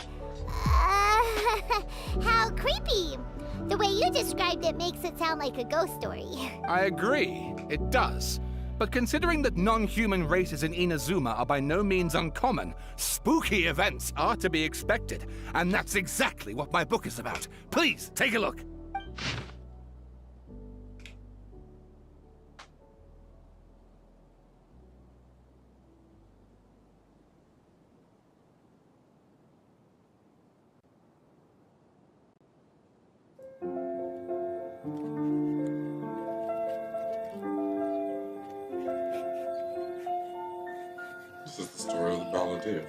how creepy. The way you described it makes it sound like a ghost story. I agree, it does. But considering that non-human races in Inazuma are by no means uncommon, spooky events are to be expected. And that's exactly what my book is about. Please, take a look. This is the story of the Balladeer.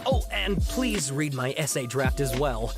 Oh, and please read my essay draft as well.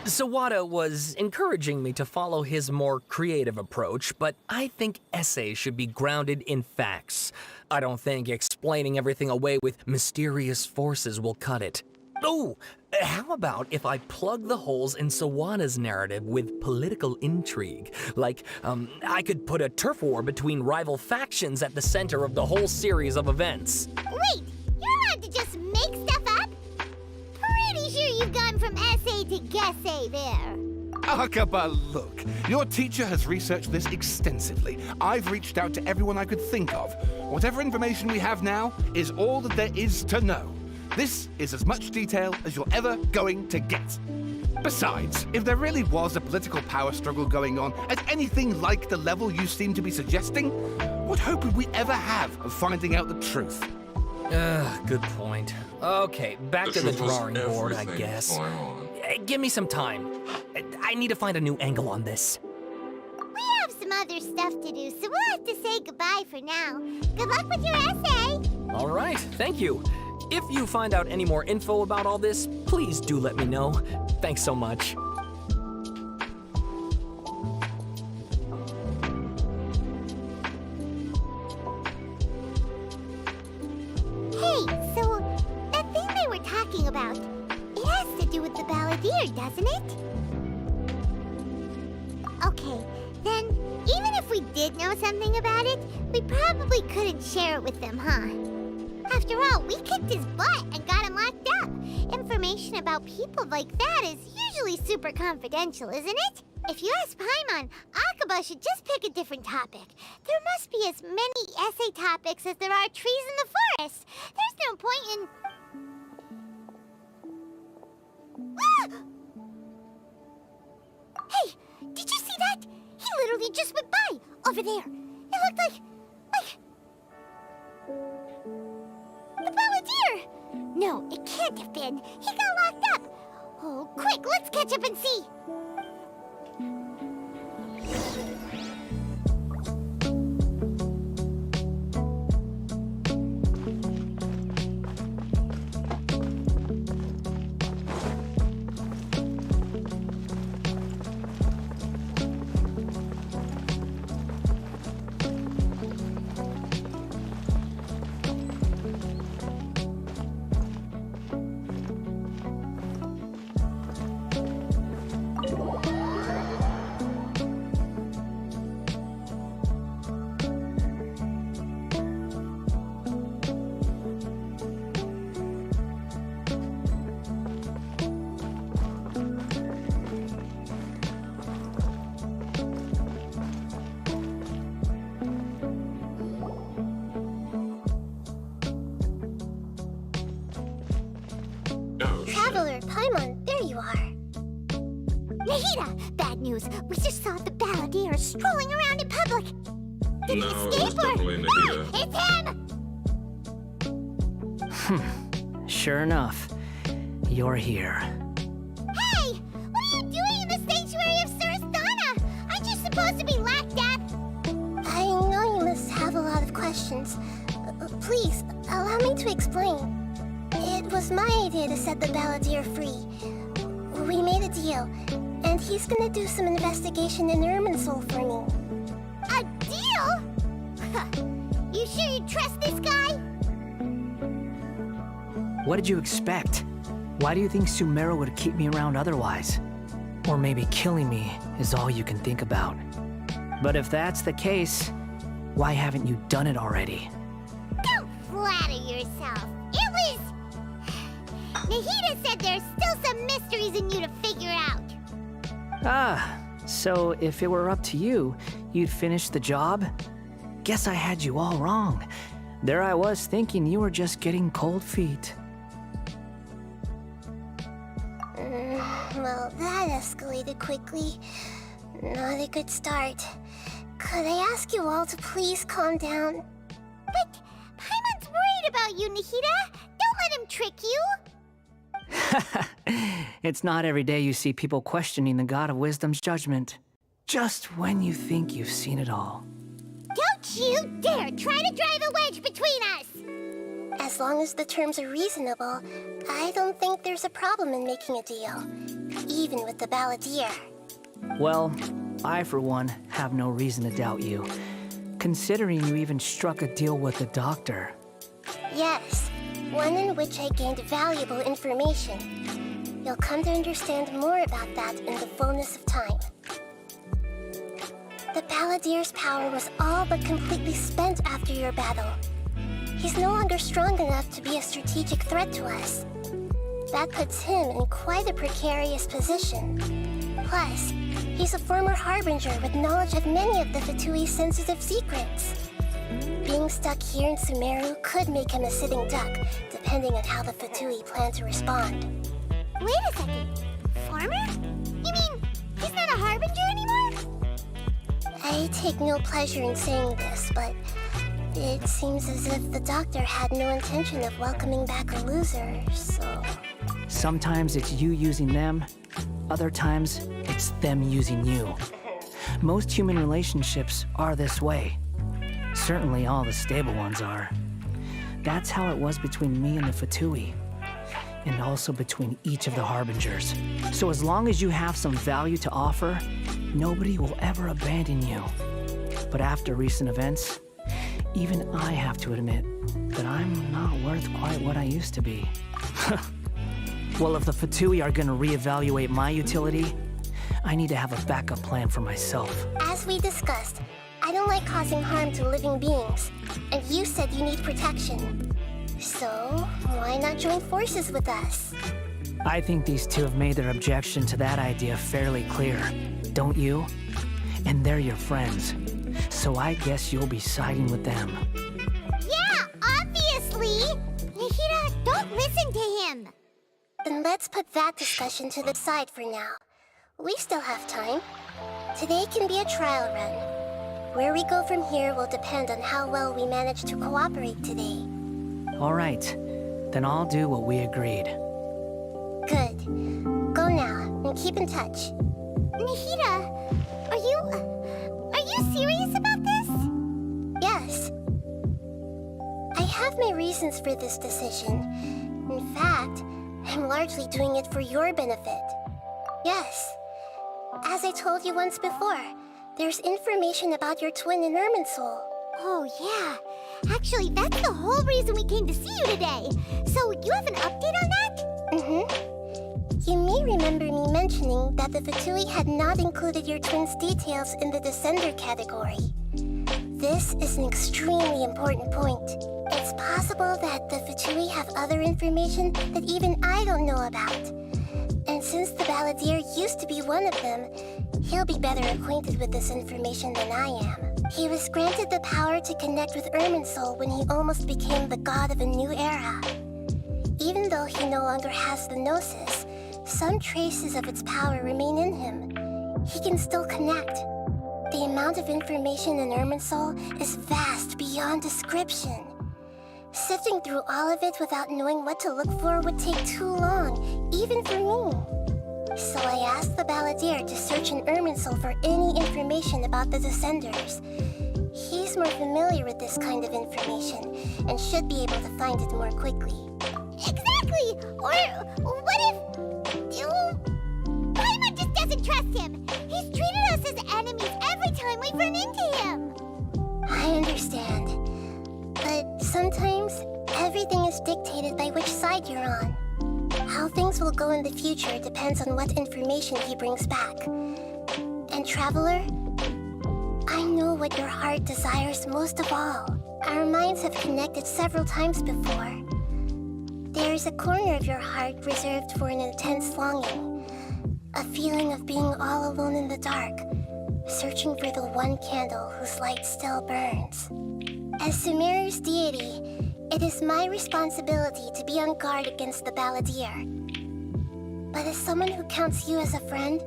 Sawada was encouraging me to follow his more creative approach, but I think essays should be grounded in facts. I don't think explaining everything away with mysterious forces will cut it. Oh, how about if I plug the holes in Sawada's narrative with political intrigue? Like, I could put a turf war between rival factions at the center of the whole series of events. Wait, you're allowed to just make stuff up? Pretty sure you've gone from essay to guessay there. Akaba, look. Your teacher has researched this extensively. I've reached out to everyone I could think of. Whatever information we have now is all that there is to know. This is as much detail as you're ever going to get. Besides, if there really was a political power struggle going on at anything like the level you seem to be suggesting, what hope would we ever have of finding out the truth? Good point. Okay, back to the drawing board, I guess. Give me some time. I need to find a new angle on this. We have some other stuff to do, so we'll have to say goodbye for now. Good luck with your essay! All right, thank you. If you find out any more info about all this, please do let me know. Thanks so much. Hey, so that thing they were talking about, it has to do with the Balladeer, doesn't it? Okay, then even if we did know something about it, we probably couldn't share it with them, huh? After all, we kicked his butt and got him locked up. Information about people like that is usually super confidential, isn't it? If you ask Paimon, Akaba should just pick a different topic. There must be as many essay topics as there are trees in the forest. There's no point in... Hey, did you see that? He literally just went by, over there. It looked like... the Balladeer! No, it can't have been. He got locked up. Oh, quick, let's catch up and see. Traveler, Paimon, there you are. Nahida! Bad news. We just saw the Balladeer strolling around in public. Did he escape it's definitely Nahida. It's him! Sure enough, you're here. Hey! What are you doing in the sanctuary of Surasthana? Aren't you supposed to be locked up? I know you must have a lot of questions. Please, allow me to explain. It was my idea to set the Balladeer free. We made a deal, and he's gonna do some investigation in Irminsul for me. A deal? You sure you trust this guy? What did you expect? Why do you think Sumeru would keep me around otherwise? Or maybe killing me is all you can think about. But if that's the case, why haven't you done it already? Don't flatter yourself. It was... Nahida said there's still some mysteries in you to figure out. Ah, so if it were up to you, you'd finish the job? Guess I had you all wrong. There I was thinking you were just getting cold feet. Well, that escalated quickly. Not a good start. Could I ask you all to please calm down? But Paimon's worried about you, Nahida. Don't let him trick you. It's not every day you see people questioning the God of Wisdom's judgment. Just when you think you've seen it all. Don't you dare try to drive a wedge between us! As long as the terms are reasonable, I don't think there's a problem in making a deal. Even with the Balladeer. Well, I for one have no reason to doubt you. Considering you even struck a deal with the doctor. Yes, one in which I gained valuable information. You'll come to understand more about that in the fullness of time. The Balladeer's power was all but completely spent after your battle. He's no longer strong enough to be a strategic threat to us. That puts him in quite a precarious position. Plus, he's a former Harbinger with knowledge of many of the Fatui's sensitive secrets. Being stuck here in Sumeru could make him a sitting duck, depending on how the Fatui plan to respond. Wait a second. Former? You mean he's not a Harbinger anymore? I take no pleasure in saying this, but it seems as if the doctor had no intention of welcoming back a loser, so... Sometimes it's you using them, other times it's them using you. Most human relationships are this way. Certainly all the stable ones are. That's how it was between me and the Fatui. And also between each of the Harbingers. So as long as you have some value to offer, nobody will ever abandon you. But after recent events, even I have to admit that I'm not worth quite what I used to be. Well, if the Fatui are gonna reevaluate my utility, I need to have a backup plan for myself. As we discussed, I don't like causing harm to living beings, and you said you need protection. So, why not join forces with us? I think these two have made their objection to that idea fairly clear, don't you? And they're your friends, so I guess you'll be siding with them. Yeah, obviously! Nahida, don't listen to him! Then let's put that discussion to the side for now. We still have time. Today can be a trial run. Where we go from here will depend on how well we manage to cooperate today. All right, then I'll do what we agreed. Good. Go now, and keep in touch. Nahida, are you serious about this? Yes. I have my reasons for this decision. In fact, I'm largely doing it for your benefit. Yes. As I told you once before, there's information about your twin in Irminsul. Oh, yeah. Actually, that's the whole reason we came to see you today. So, you have an update on that? Mm-hmm. You may remember me mentioning that the Fatui had not included your twin's details in the Descender category. This is an extremely important point. It's possible that the Fatui have other information that even I don't know about. And since the Balladeer used to be one of them, he'll be better acquainted with this information than I am. He was granted the power to connect with Irminsul when he almost became the god of a new era. Even though he no longer has the Gnosis, some traces of its power remain in him. He can still connect. The amount of information in Irminsul is vast beyond description. Sifting through all of it without knowing what to look for would take too long, even for me. So I asked the Balladeer to search in Irminsul for any information about the Descenders. He's more familiar with this kind of information, and should be able to find it more quickly. Exactly! Or what if... Paimon just doesn't trust him! He's treated us as enemies every time we've run into him! I understand. But sometimes, everything is dictated by which side you're on. How things will go in the future depends on what information he brings back. And Traveler, I know what your heart desires most of all. Our minds have connected several times before. There's a corner of your heart reserved for an intense longing. A feeling of being all alone in the dark, searching for the one candle whose light still burns. As Sumeru's deity, it is my responsibility to be on guard against the Balladeer. But as someone who counts you as a friend,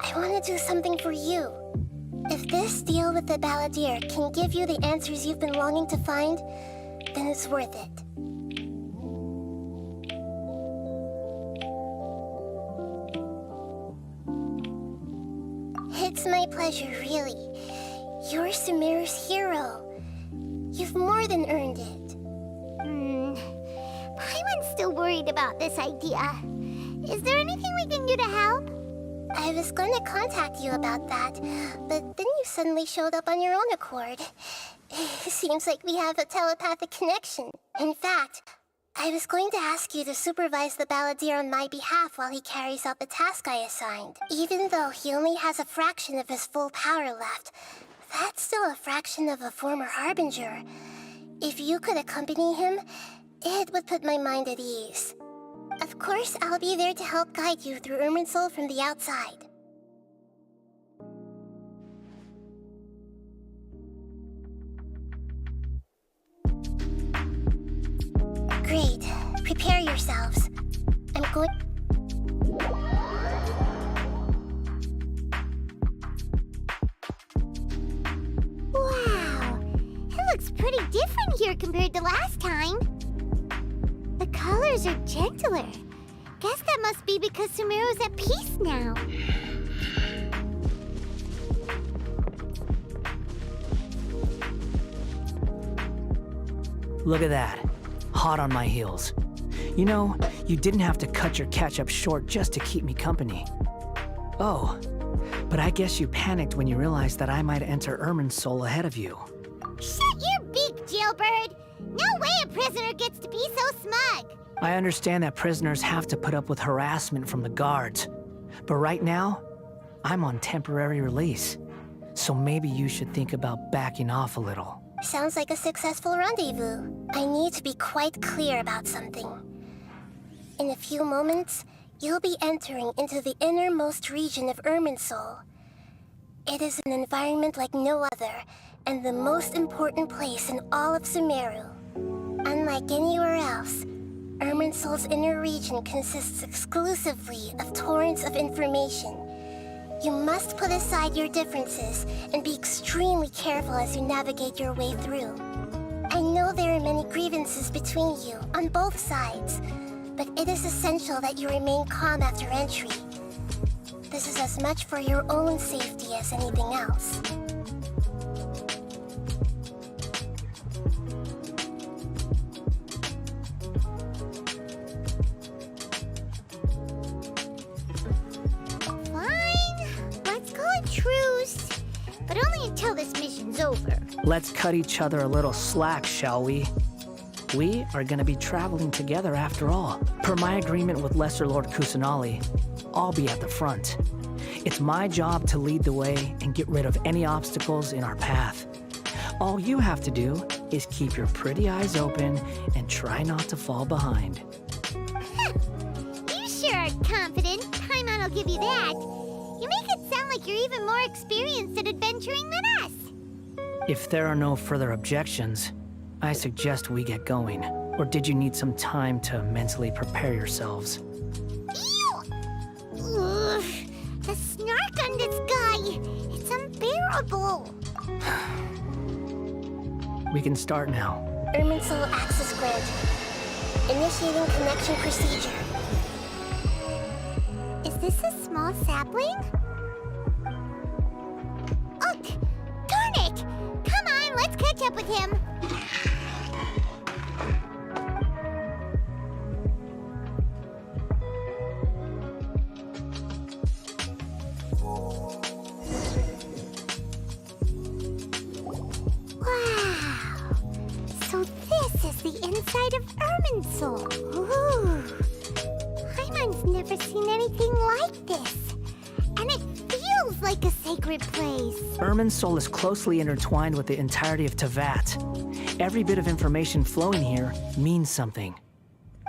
I want to do something for you. If this deal with the Balladeer can give you the answers you've been longing to find, then it's worth it. It's my pleasure, really. You're Sumeru's hero. You've more than earned it. Paimon's still worried about this idea. Is there anything we can do to help? I was going to contact you about that, but then you suddenly showed up on your own accord. It seems like we have a telepathic connection. In fact, I was going to ask you to supervise the Balladeer on my behalf while he carries out the task I assigned. Even though he only has a fraction of his full power left, that's still a fraction of a former Harbinger. If you could accompany him, it would put my mind at ease. Of course, I'll be there to help guide you through Irminsul from the outside. Great. Prepare yourselves. I'm going... Wow! It looks pretty different here compared to last time. The colors are gentler. Guess that must be because Sumeru's at peace now. Look at that. Hot on my heels. You know, you didn't have to cut your catch-up short just to keep me company. Oh, but I guess you panicked when you realized that I might enter Irminsul ahead of you. Shut your beak, jailbird! No way a prisoner gets to be so smug! I understand that prisoners have to put up with harassment from the guards. But right now, I'm on temporary release. So maybe you should think about backing off a little. Sounds like a successful rendezvous. I need to be quite clear about something. In a few moments, you'll be entering into the innermost region of Irminsul. It is an environment like no other, and the most important place in all of Sumeru. Unlike anywhere else, Irminsul's inner region consists exclusively of torrents of information. You must put aside your differences and be extremely careful as you navigate your way through. I know there are many grievances between you, on both sides, but it is essential that you remain calm after entry. This is as much for your own safety as anything else. Truce, but only until this mission's over. Let's cut each other a little slack, shall we? We are gonna be traveling together after all. Per my agreement with Lesser Lord Kusanali, I'll be at the front. It's my job to lead the way and get rid of any obstacles in our path. All you have to do is keep your pretty eyes open and try not to fall behind. You sure are confident. Paimon will give you that. You make it sound like you're even more experienced at adventuring than us. If there are no further objections, I suggest we get going. Or did you need some time to mentally prepare yourselves? Ew! Ugh, the snark on this guy, it's unbearable. We can start now. Irminsul access granted. Initiating connection procedure. Is this a small sapling? Ugh! Darn it! Come on, let's catch up with him. Wow! So this is the inside of Irminsul. Ooh! Paimon's never seen anything like this. And it feels like a sacred place. Irminsul is closely intertwined with the entirety of Tevat. Every bit of information flowing here means something.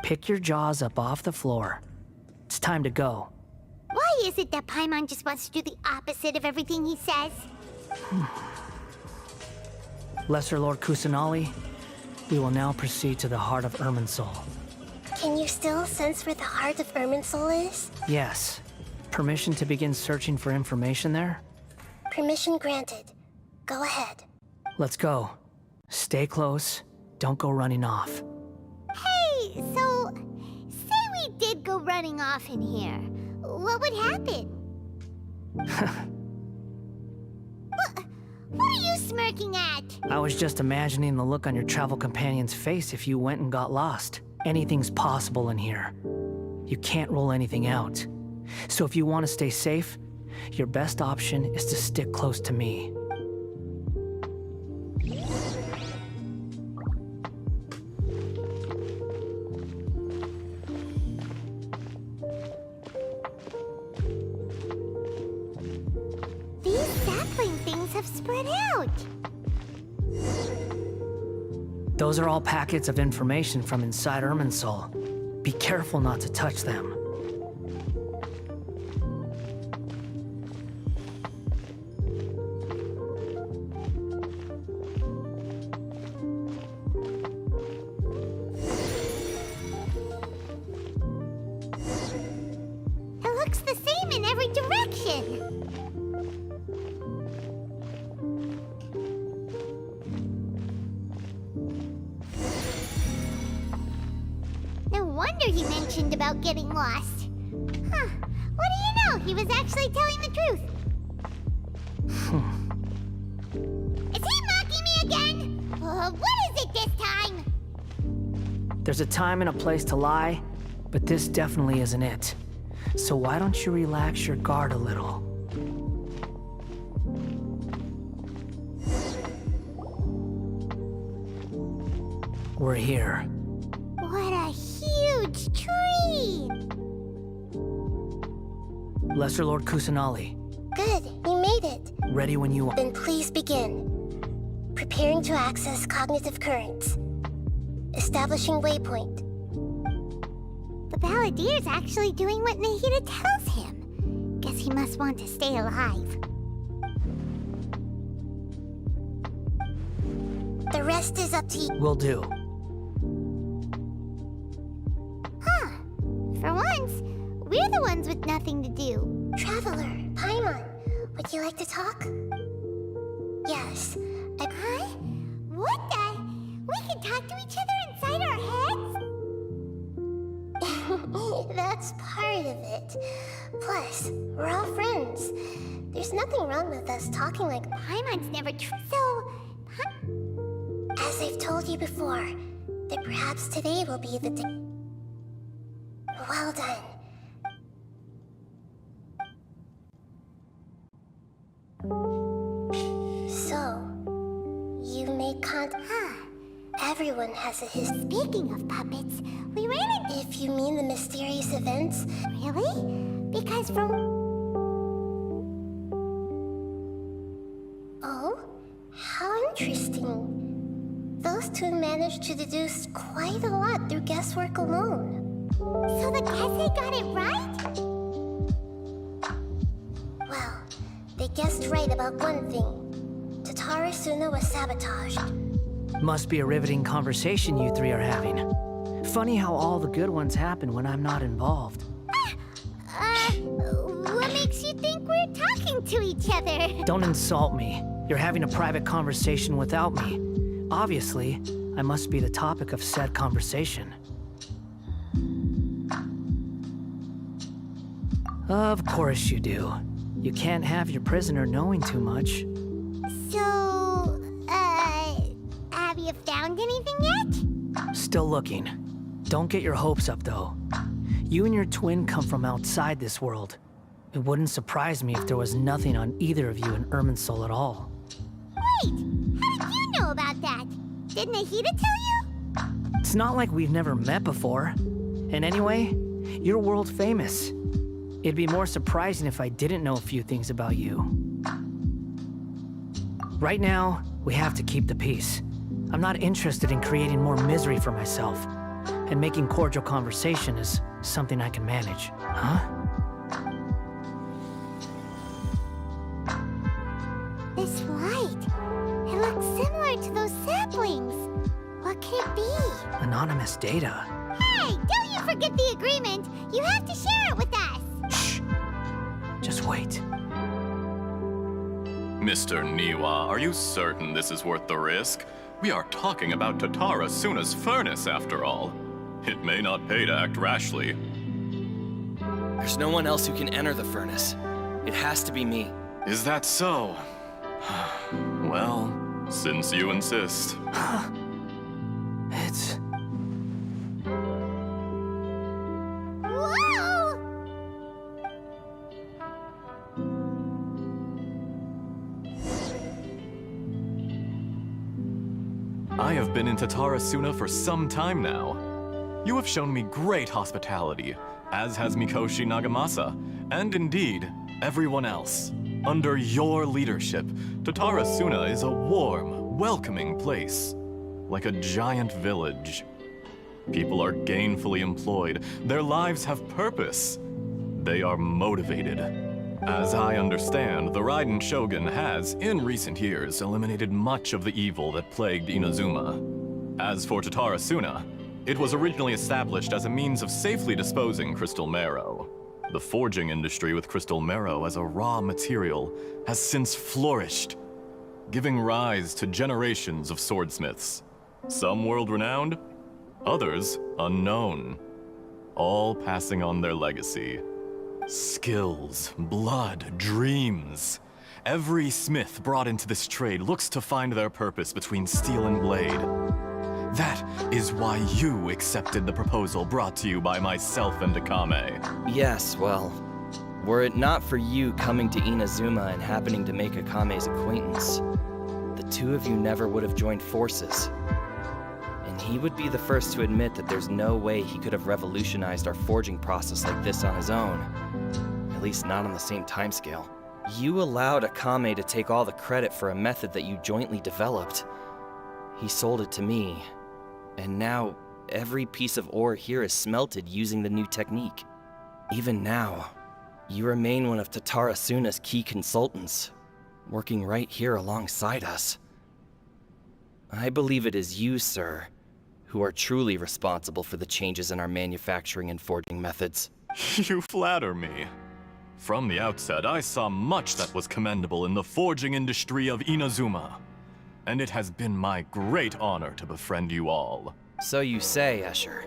Pick your jaws up off the floor. It's time to go. Why is it that Paimon just wants to do the opposite of everything he says? Lesser Lord Kusanali, we will now proceed to the heart of Irminsul. Can you still sense where the heart of Irminsul is? Yes. Permission to begin searching for information there? Permission granted. Go ahead. Let's go. Stay close. Don't go running off. Hey, so... say we did go running off in here. What would happen? What are you smirking at? I was just imagining the look on your travel companion's face if you went and got lost. Anything's possible in here. You can't rule anything out. So if you want to stay safe, your best option is to stick close to me. These sapling things have spread out. Those are all packets of information from inside Irminsul. Be careful not to touch them. It looks the same in every direction. No wonder he mentioned about getting lost. Huh. What do you know? He was actually telling the truth. Is he mocking me again? What is it this time? There's a time and a place to lie, but this definitely isn't it. So why don't you relax your guard a little? We're here. What a huge tree! Lesser Lord Kusanali, Ready when you are. Then please begin. Preparing to access cognitive currents. Establishing waypoint. The Balladier's actually doing what Nahida tells him. Guess he must want to stay alive. The rest is up to you. Will do. Huh. For once, we're the ones with nothing to do. Traveler, Paimon, would you like to talk? Yes. Huh? What the? We can talk to each other inside our heads? That's part of it. Plus, we're all friends. There's nothing wrong with us talking like Paimon's never so... As I've told you before, that perhaps today will be the day. Well done. So, you make everyone has a history. Speaking of puppets, we ran into... If you mean the mysterious events... Really? Because from... Oh? How interesting. Those two managed to deduce quite a lot through guesswork alone. So the Kese got it right? Well, they guessed right about one thing. Tatara Suna was sabotaged. Must be a riveting conversation you three are having. Funny how all the good ones happen when I'm not involved. What makes you think we're talking to each other? Don't insult me. You're having a private conversation without me. Obviously, I must be the topic of said conversation. Of course you do. You can't have your prisoner knowing too much. So, have you found anything yet? Still looking. Don't get your hopes up, though. You and your twin come from outside this world. It wouldn't surprise me if there was nothing on either of you in Irminsul at all. Wait! How did you know about that? Did Nahida tell you? It's not like we've never met before. And anyway, you're world famous. It'd be more surprising if I didn't know a few things about you. Right now, we have to keep the peace. I'm not interested in creating more misery for myself. And making cordial conversation is something I can manage. Huh? This light. It looks similar to those saplings. What could it be? Anonymous data. Hey, don't you forget the agreement. You have to share it with us. Shh. Just wait. Mr. Niwa, are you certain this is worth the risk? We are talking about Tatara Suna's furnace, after all. It may not pay to act rashly. There's no one else who can enter the furnace. It has to be me. Is that so? Well, since you insist. It's... Whoa! I have been in Tatara Suna for some time now. You have shown me great hospitality, as has Mikoshi Nagamasa, and indeed, everyone else. Under your leadership, Tatara Suna is a warm, welcoming place, like a giant village. People are gainfully employed, their lives have purpose. They are motivated. As I understand, the Raiden Shogun has, in recent years, eliminated much of the evil that plagued Inazuma. As for Tatara Suna, it was originally established as a means of safely disposing crystal marrow. The forging industry with crystal marrow as a raw material has since flourished, giving rise to generations of swordsmiths. Some world-renowned, others unknown, all passing on their legacy. Skills, blood, dreams. Every smith brought into this trade looks to find their purpose between steel and blade. That is why you accepted the proposal brought to you by myself and Akame. Yes, well, were it not for you coming to Inazuma and happening to make Akame's acquaintance, the two of you never would have joined forces. And he would be the first to admit that there's no way he could have revolutionized our forging process like this on his own. At least not on the same timescale. You allowed Akame to take all the credit for a method that you jointly developed. He sold it to me, and now every piece of ore here is smelted using the new technique. Even now, you remain one of Tatara Suna's key consultants, working right here alongside us. I believe it is you, sir, who are truly responsible for the changes in our manufacturing and forging methods. You flatter me. From the outset, I saw much that was commendable in the forging industry of Inazuma, and it has been my great honor to befriend you all. So you say, Escher.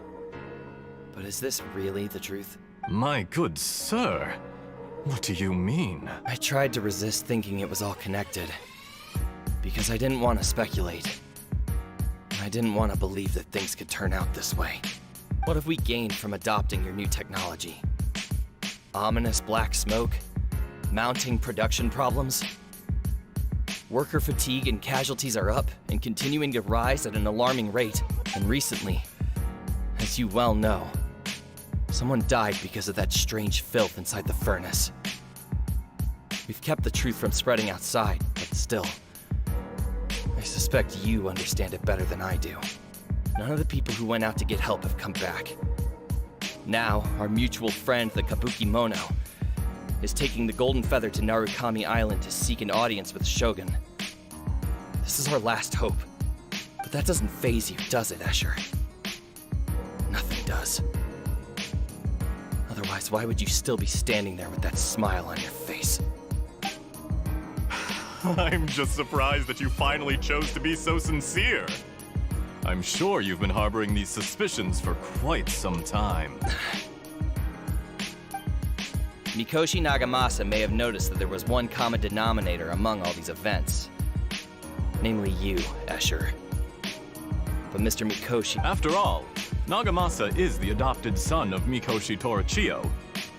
But is this really the truth? My good sir, what do you mean? I tried to resist thinking it was all connected, because I didn't want to speculate. I didn't want to believe that things could turn out this way. What have we gained from adopting your new technology? Ominous black smoke? Mounting production problems? Worker fatigue and casualties are up and continuing to rise at an alarming rate. And recently, as you well know, someone died because of that strange filth inside the furnace. We've kept the truth from spreading outside, but still, I suspect you understand it better than I do. None of the people who went out to get help have come back. Now, our mutual friend, the Kabuki Mono, is taking the Golden Feather to Narukami Island to seek an audience with the Shogun. This is our last hope. But that doesn't faze you, does it, Escher? Nothing does. Otherwise, why would you still be standing there with that smile on your face? I'm just surprised that you finally chose to be so sincere. I'm sure you've been harboring these suspicions for quite some time. Mikoshi Nagamasa may have noticed that there was one common denominator among all these events. Namely you, Escher. But Mr. Mikoshi... After all, Nagamasa is the adopted son of Mikoshi Torichio,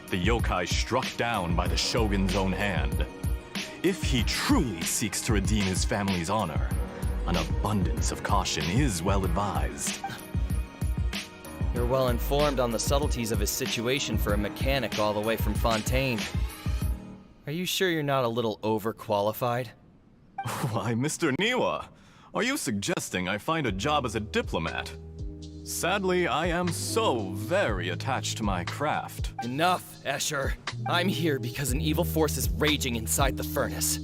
the yokai struck down by the Shogun's own hand. If he truly seeks to redeem his family's honor, an abundance of caution is well advised. You're well informed on the subtleties of his situation for a mechanic all the way from Fontaine. Are you sure you're not a little overqualified? Why, Mr. Niwa, are you suggesting I find a job as a diplomat? Sadly, I am so very attached to my craft. Enough, Escher. I'm here because an evil force is raging inside the furnace.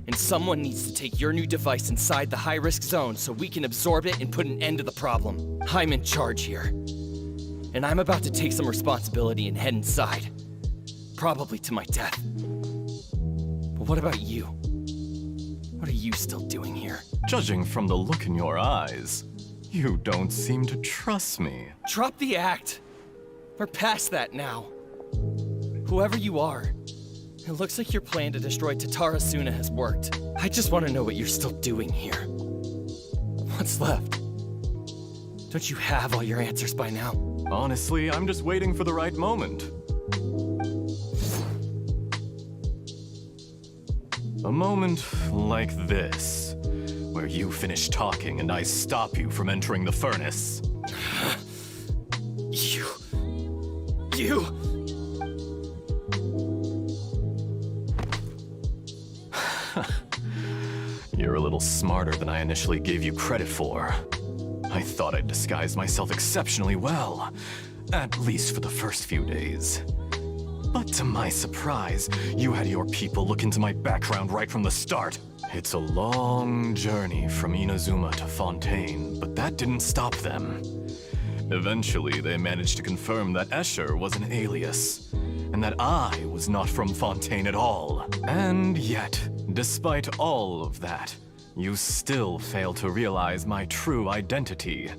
And someone needs to take your new device inside the high-risk zone so we can absorb it and put an end to the problem. I'm in charge here. And I'm about to take some responsibility and head inside. Probably to my death. But what about you? What are you still doing here? Judging from the look in your eyes, you don't seem to trust me. Drop the act! We're past that now. Whoever you are, it looks like your plan to destroy Tatara Suna has worked. I just want to know what you're still doing here. What's left? Don't you have all your answers by now? Honestly, I'm just waiting for the right moment. A moment like this, where you finish talking and I stop you from entering the furnace. You... You're a little smarter than I initially gave you credit for. I thought I'd disguised myself exceptionally well, at least for the first few days. But to my surprise, you had your people look into my background right from the start. It's a long journey from Inazuma to Fontaine, but that didn't stop them. Eventually, they managed to confirm that Escher was an alias, and that I was not from Fontaine at all. And yet, despite all of that, you still fail to realize my true identity,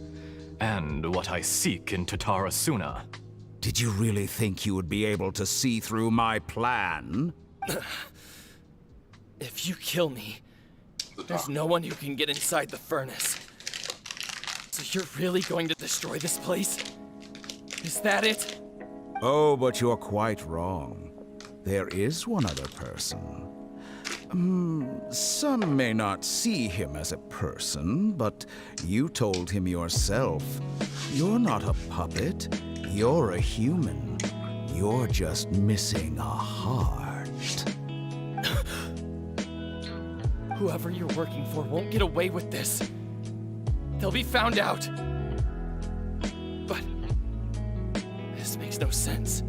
and what I seek in Tatara Suna. Did you really think you would be able to see through my plan? If you kill me, there's no one who can get inside the furnace. So you're really going to destroy this place? Is that it? Oh, but you're quite wrong. There is one other person. Some may not see him as a person, but you told him yourself. You're not a puppet. You're a human. You're just missing a heart. Whoever you're working for won't get away with this. They'll be found out. But this makes no sense.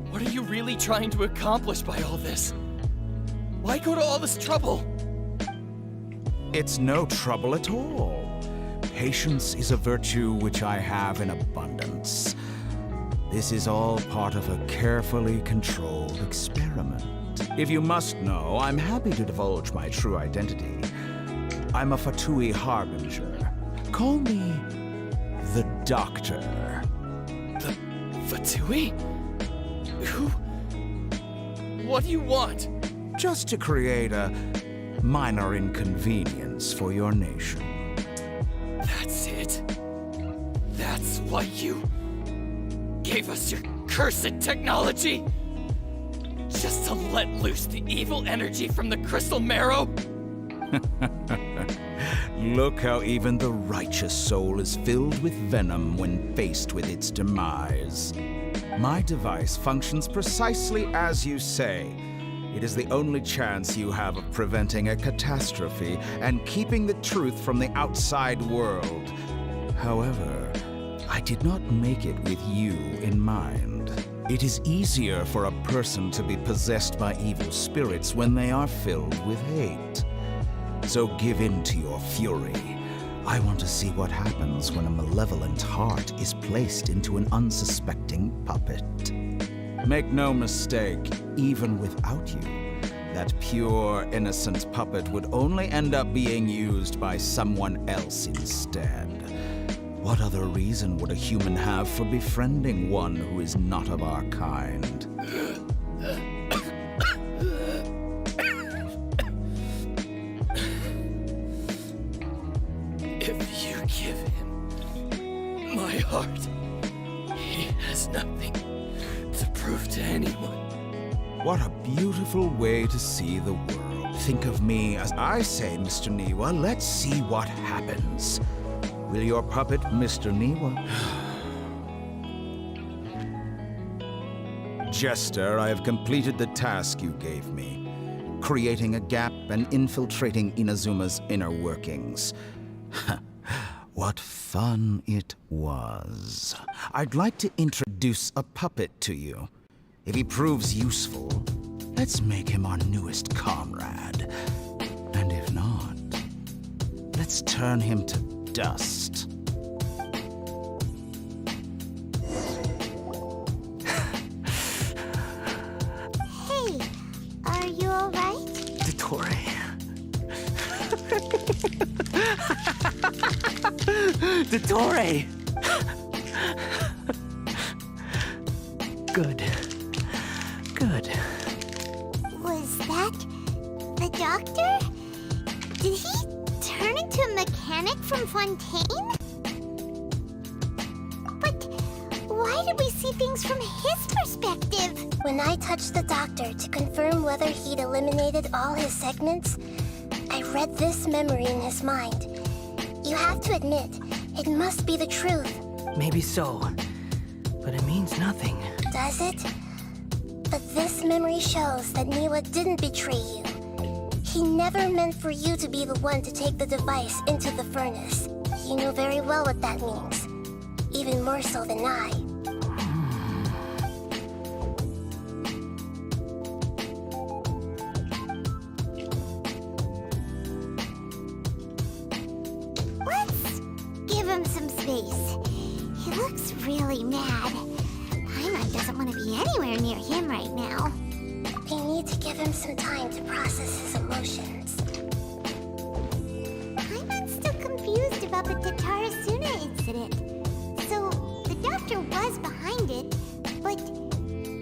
What are you really trying to accomplish by all this? Why go to all this trouble? It's no trouble at all. Patience is a virtue which I have in abundance. This is all part of a carefully controlled experiment. If you must know, I'm happy to divulge my true identity. I'm a Fatui harbinger. Call me the Doctor. The Fatui? Who? What do you want? Just to create a minor inconvenience for your nation. That's it? That's why you gave us your cursed technology? Just to let loose the evil energy from the crystal marrow? Look how even the righteous soul is filled with venom when faced with its demise. My device functions precisely as you say. It is the only chance you have of preventing a catastrophe and keeping the truth from the outside world. However, I did not make it with you in mind. It is easier for a person to be possessed by evil spirits when they are filled with hate. So give in to your fury. I want to see what happens when a malevolent heart is placed into an unsuspecting puppet. Make no mistake, even without you, that pure, innocent puppet would only end up being used by someone else instead. What other reason would a human have for befriending one who is not of our kind? If you give him my heart, he has nothing to prove to anyone. What a beautiful way to see the world. Think of me as I say, Mr. Niwa. Let's see what happens. Will your puppet, Mr. Niwa? Jester, I have completed the task you gave me, creating a gap and infiltrating Inazuma's inner workings. What fun it was. I'd like to introduce a puppet to you. If he proves useful, let's make him our newest comrade. And if not, let's turn him to dust. Hey, are you alright? Dottore. Dottore! Good. Good. Was that the doctor? Did he turn into a mechanic from Fontaine? But why did we see things from his perspective? When I touched the doctor to confirm whether he'd eliminated all his segments, I read this memory in his mind. You have to admit, it must be the truth. Maybe so, but it means nothing. Does it? But this memory shows that Niwa didn't betray you. He never meant for you to be the one to take the device into the furnace. You know very well what that means. Even more so than I. Let's give him some space. He looks really mad. Paimon doesn't want to be anywhere near him right now. They need to give him some time to process his emotions. Paimon's still confused about the Tatarasuna incident. So, the doctor was behind it, but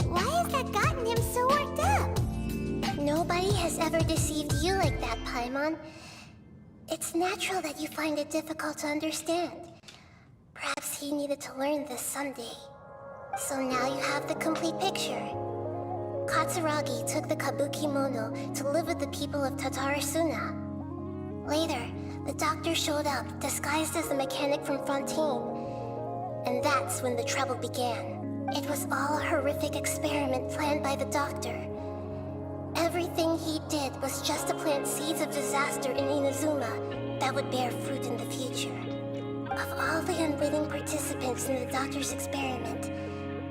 why has that gotten him so worked up? Nobody has ever deceived you like that, Paimon. It's natural that you find it difficult to understand. Perhaps he needed to learn this someday. So now you have the complete picture. Katsuragi took the kabuki mono to live with the people of Tatarasuna. Later, the doctor showed up, disguised as the mechanic from Fontaine. And that's when the trouble began. It was all a horrific experiment planned by the doctor. Everything he did was just to plant seeds of disaster in Inazuma that would bear fruit in the future. Of all the unwitting participants in the doctor's experiment,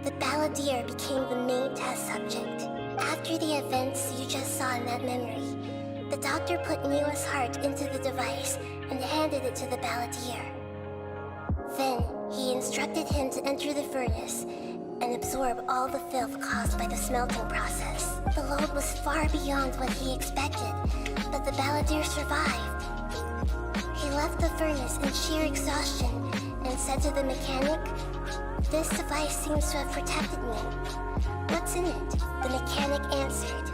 the balladeer became the main test subject. After the events you just saw in that memory, the doctor put Miwa's heart into the device and handed it to the balladeer. Then, he instructed him to enter the furnace and absorb all the filth caused by the smelting process. The load was far beyond what he expected, but the balladeer survived. He left the furnace in sheer exhaustion and said to the mechanic, "This device seems to have protected me. What's in it?" The mechanic answered,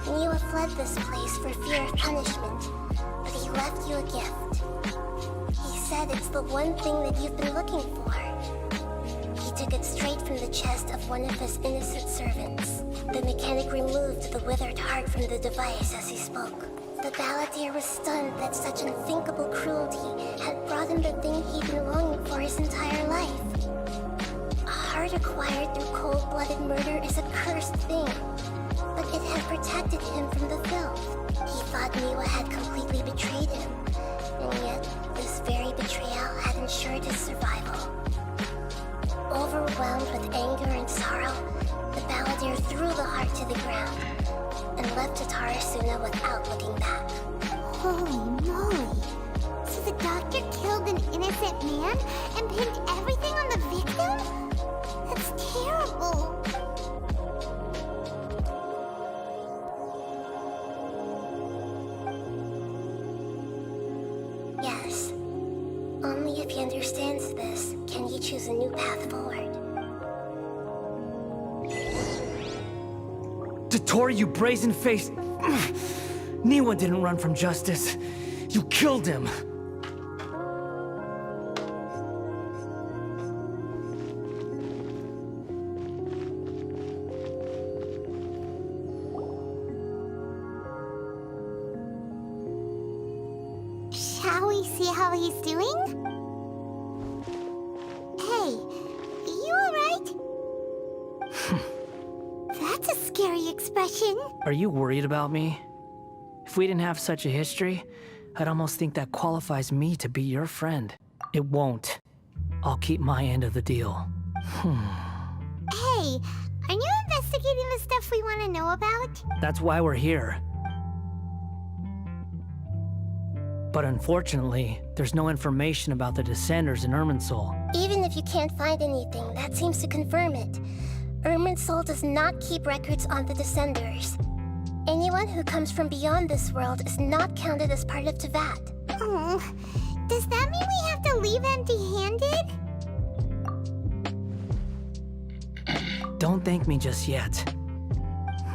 "Miwa fled this place for fear of punishment, but he left you a gift. He said it's the one thing that you've been looking for." He took it straight from the chest of one of his innocent servants. The mechanic removed the withered heart from the device as he spoke. The balladeer was stunned that such unthinkable cruelty had brought him the thing he'd been longing for his entire life. A heart acquired through cold-blooded murder is a cursed thing, but it had protected him from the filth. He thought Miwa had completely betrayed him, and yet this very betrayal had ensured his survival. Overwhelmed with anger and sorrow, the balladeer threw the heart to the ground and left Tatarasuna without looking back. Holy moly! So the doctor killed an innocent man and pinned everything on the victim? That's terrible. Yes. Only if he understands this can he choose a new path forward. Tori, you brazen-faced... Niwa didn't run from justice. You killed him. Shall we see how he's doing? Hey, you alright? That's a scary expression. Are you worried about me? If we didn't have such a history, I'd almost think that qualifies me to be your friend. It won't. I'll keep my end of the deal. Hey, are you investigating the stuff we want to know about? That's why we're here. But unfortunately, there's no information about the Descenders in Irminsul. Even if you can't find anything, that seems to confirm it. Irminsul does not keep records on the Descenders. Anyone who comes from beyond this world is not counted as part of Tevat. Oh, does that mean we have to leave empty-handed? Don't thank me just yet.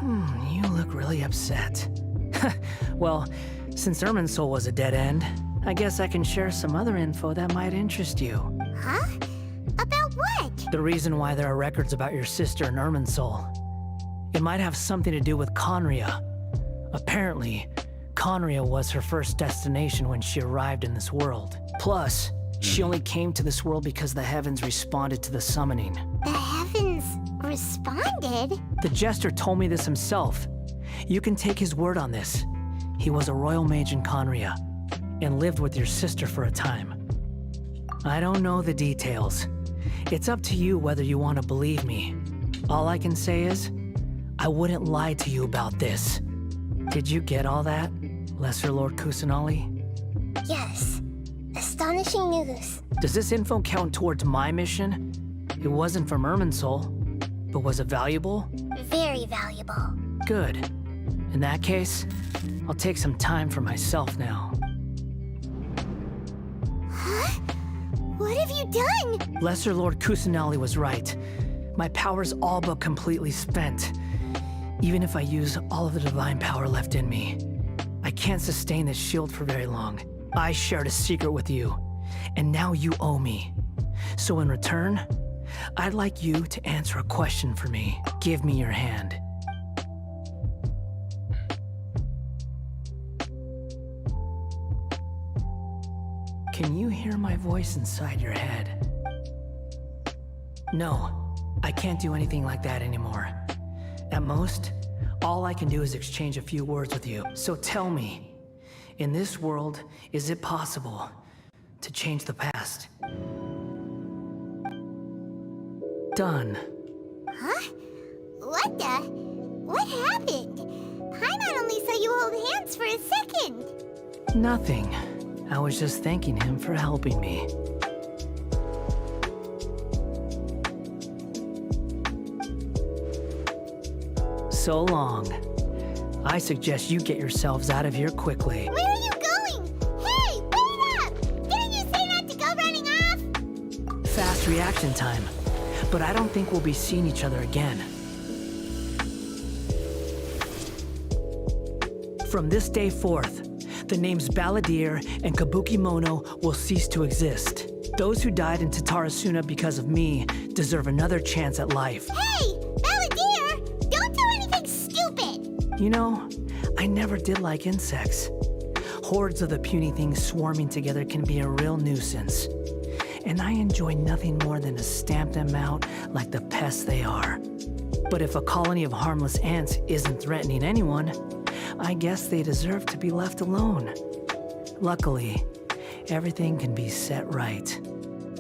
You look really upset. Well, since Irminsul was a dead end, I guess I can share some other info that might interest you. Huh? About what? The reason why there are records about your sister in Irminsul. It might have something to do with Conria. Apparently, Conria was her first destination when she arrived in this world. Plus, she only came to this world because the heavens responded to the summoning. The heavens responded? The Jester told me this himself. You can take his word on this. He was a royal mage in Conria, and lived with your sister for a time. I don't know the details. It's up to you whether you want to believe me. All I can say is, I wouldn't lie to you about this. Did you get all that, Lesser Lord Kusanali? Yes. Astonishing news. Does this info count towards my mission? It wasn't from Irminsul, but was it valuable? Very valuable. Good. In that case, I'll take some time for myself now. Huh? What have you done? Lesser Lord Kusanali was right. My power's all but completely spent. Even if I use all of the divine power left in me, I can't sustain this shield for very long. I shared a secret with you, and now you owe me. So in return, I'd like you to answer a question for me. Give me your hand. Can you hear my voice inside your head? No, I can't do anything like that anymore. At most, All I can do is exchange a few words with you. So tell me, in this world, is it possible to change the past? Done. Huh? What the? What happened? Paimon only saw you hold hands for a second. Nothing. I was just thanking him for helping me. So long. I suggest you get yourselves out of here quickly. Where are you going? Hey, wait up! Didn't you say not to go running off? Fast reaction time. But I don't think we'll be seeing each other again. From this day forth, the names Balladeer and Kabukimono will cease to exist. Those who died in Tatarasuna because of me deserve another chance at life. Hey, Balladeer! Don't do anything stupid! You know, I never did like insects. Hordes of the puny things swarming together can be a real nuisance. And I enjoy nothing more than to stamp them out like the pests they are. But if a colony of harmless ants isn't threatening anyone, I guess they deserve to be left alone. Luckily, everything can be set right.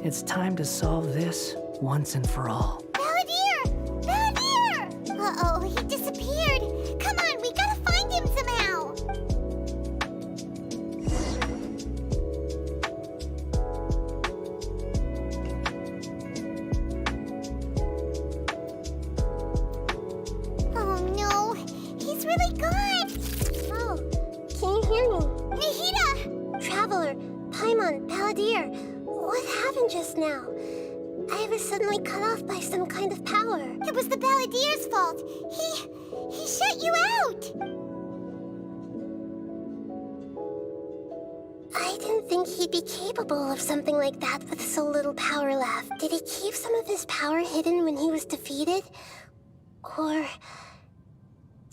It's time to solve this once and for all. Balladeer! Balladeer! Uh-oh, he disappeared. Come on, we gotta find him somehow. Oh no, he's really gone. Oh, can you hear me? Nahida! Traveler, Paimon, Balladeer, what happened just now? I was suddenly cut off by some kind of power. It was the Balladeer's fault. He shut you out. I didn't think he'd be capable of something like that with so little power left. Did he keep some of his power hidden when he was defeated? Or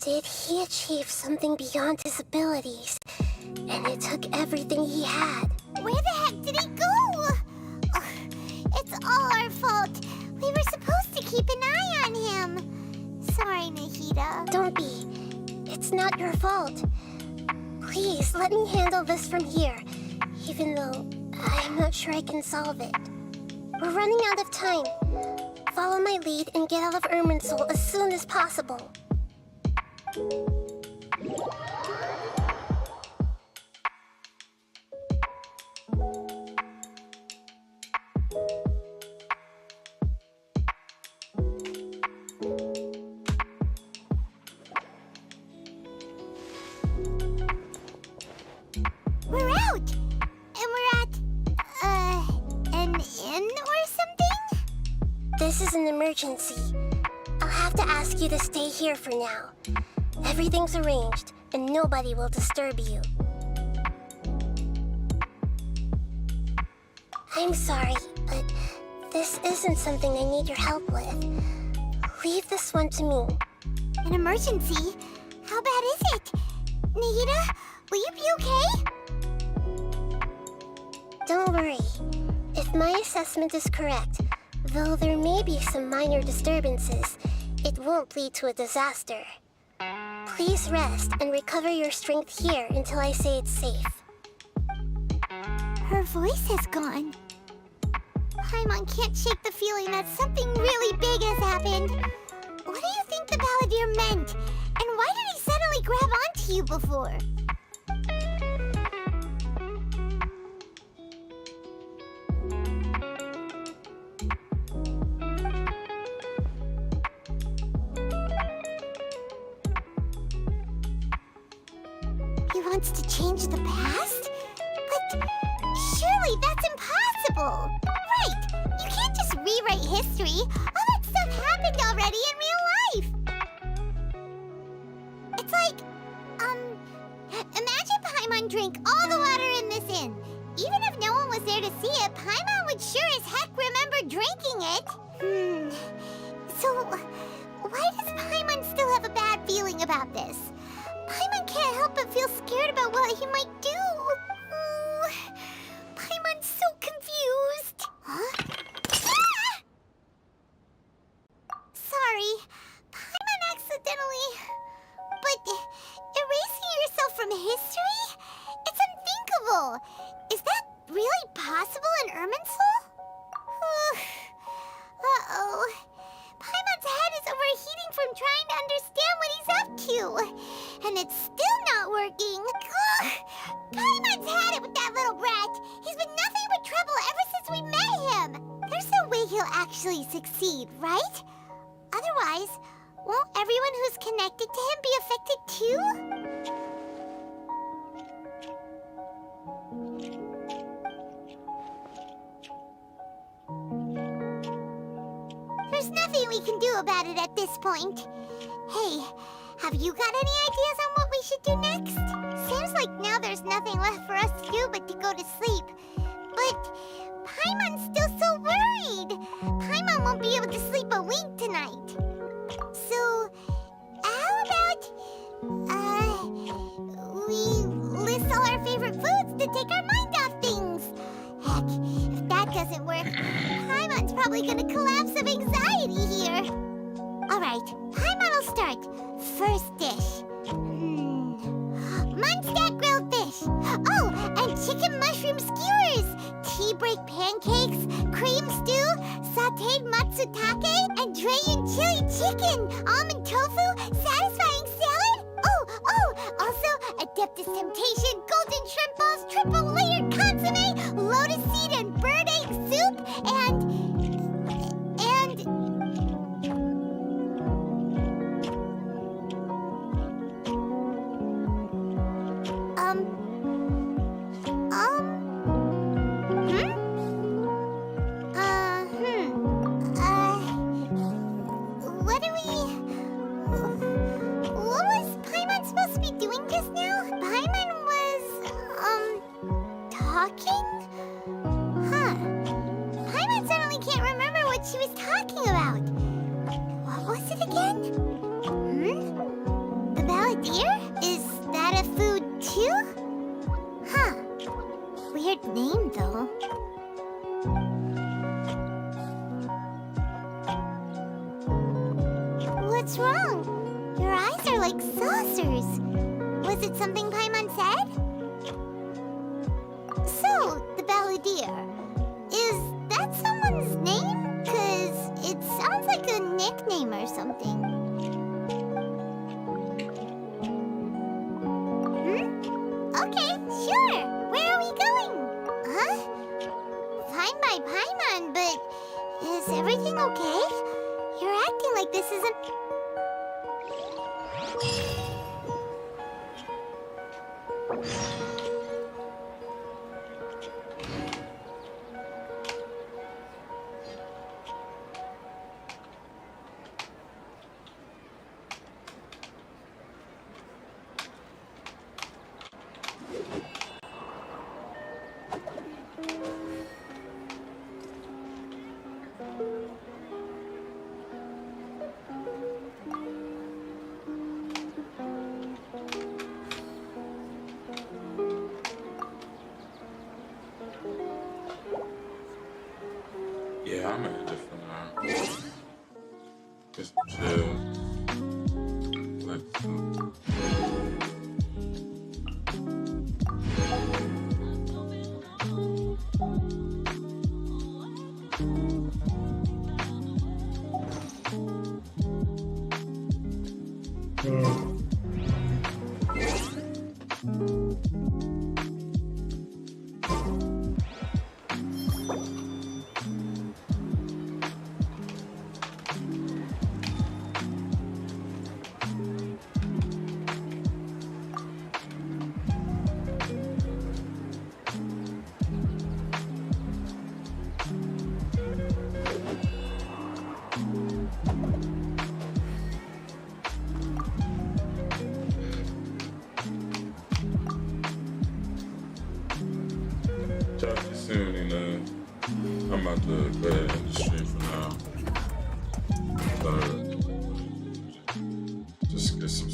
did he achieve something beyond his abilities, and it took everything he had? Where the heck did he go? Ugh, it's all our fault. We were supposed to keep an eye on him. Sorry, Nahida. Don't be. It's not your fault. Please, let me handle this from here, even though I'm not sure I can solve it. We're running out of time. Follow my lead and get out of Irminsul as soon as possible. We're out! And we're at, an inn or something? This is an emergency. I'll have to ask you to stay here for now. Everything's arranged, and nobody will disturb you. I'm sorry, but this isn't something I need your help with. Leave this one to me. An emergency? How bad is it? Nahida, will you be okay? Don't worry. If my assessment is correct, though there may be some minor disturbances, it won't lead to a disaster. Please rest and recover your strength here until I say it's safe. Her voice has gone. Paimon can't shake the feeling that something really big has happened. What do you think the Balladeer meant? And why did he suddenly grab onto you before? He wants to change the past? But surely that's impossible! Right! You can't just rewrite history! All that stuff happened already in real life! It's like, imagine Paimon drank all the water in this inn. Even if no one was there to see it, Paimon would sure as heck remember drinking it. So, why does Paimon still have a bad feeling about this? Paimon can't help but feel scared about what he might do. Paimon's so confused. Huh? Ah! Sorry. Paimon accidentally he'll actually succeed, right? Otherwise, won't everyone who's connected to him be affected too? There's nothing we can do about it at this point. Hey, have you got any ideas on what we should do next? Seems like now there's nothing left for us to do but to go to sleep. But Paimon's still so worried. Paimon won't be able to sleep a wink tonight. So, how about, we list all our favorite foods to take our mind off things? Heck, if that doesn't work, Paimon's probably gonna collapse of anxiety here. Alright, Paimon will start. First dish. Munstack grilled fish. Oh, and chicken mushroom skewers. Tea break pancakes, cream stew, sauteed matsutake, and dragon chili chicken, almond tofu, satisfying salad. Oh, also Adeptus Temptation, golden shrimp balls, triple layered consomme, lotus seed and bird egg soup, and what was Paimon supposed to be doing just now? Paimon was, talking? Huh. Paimon suddenly can't remember what she was talking about. What was it again? The balladeer? Is that a food too? Huh. Weird name, though. What's wrong? Your eyes are like saucers. Was it something Paimon said? So, the balladeer. Is that someone's name? 'Cause it sounds like a nickname or something. Okay, sure. Where are we going? Huh? Fine by Paimon, but is everything okay? You're acting like this isn't... Yeah, I'm in a different just chill. Like talk to you soon, and I'm about to go ahead and end the stream for now. Just get some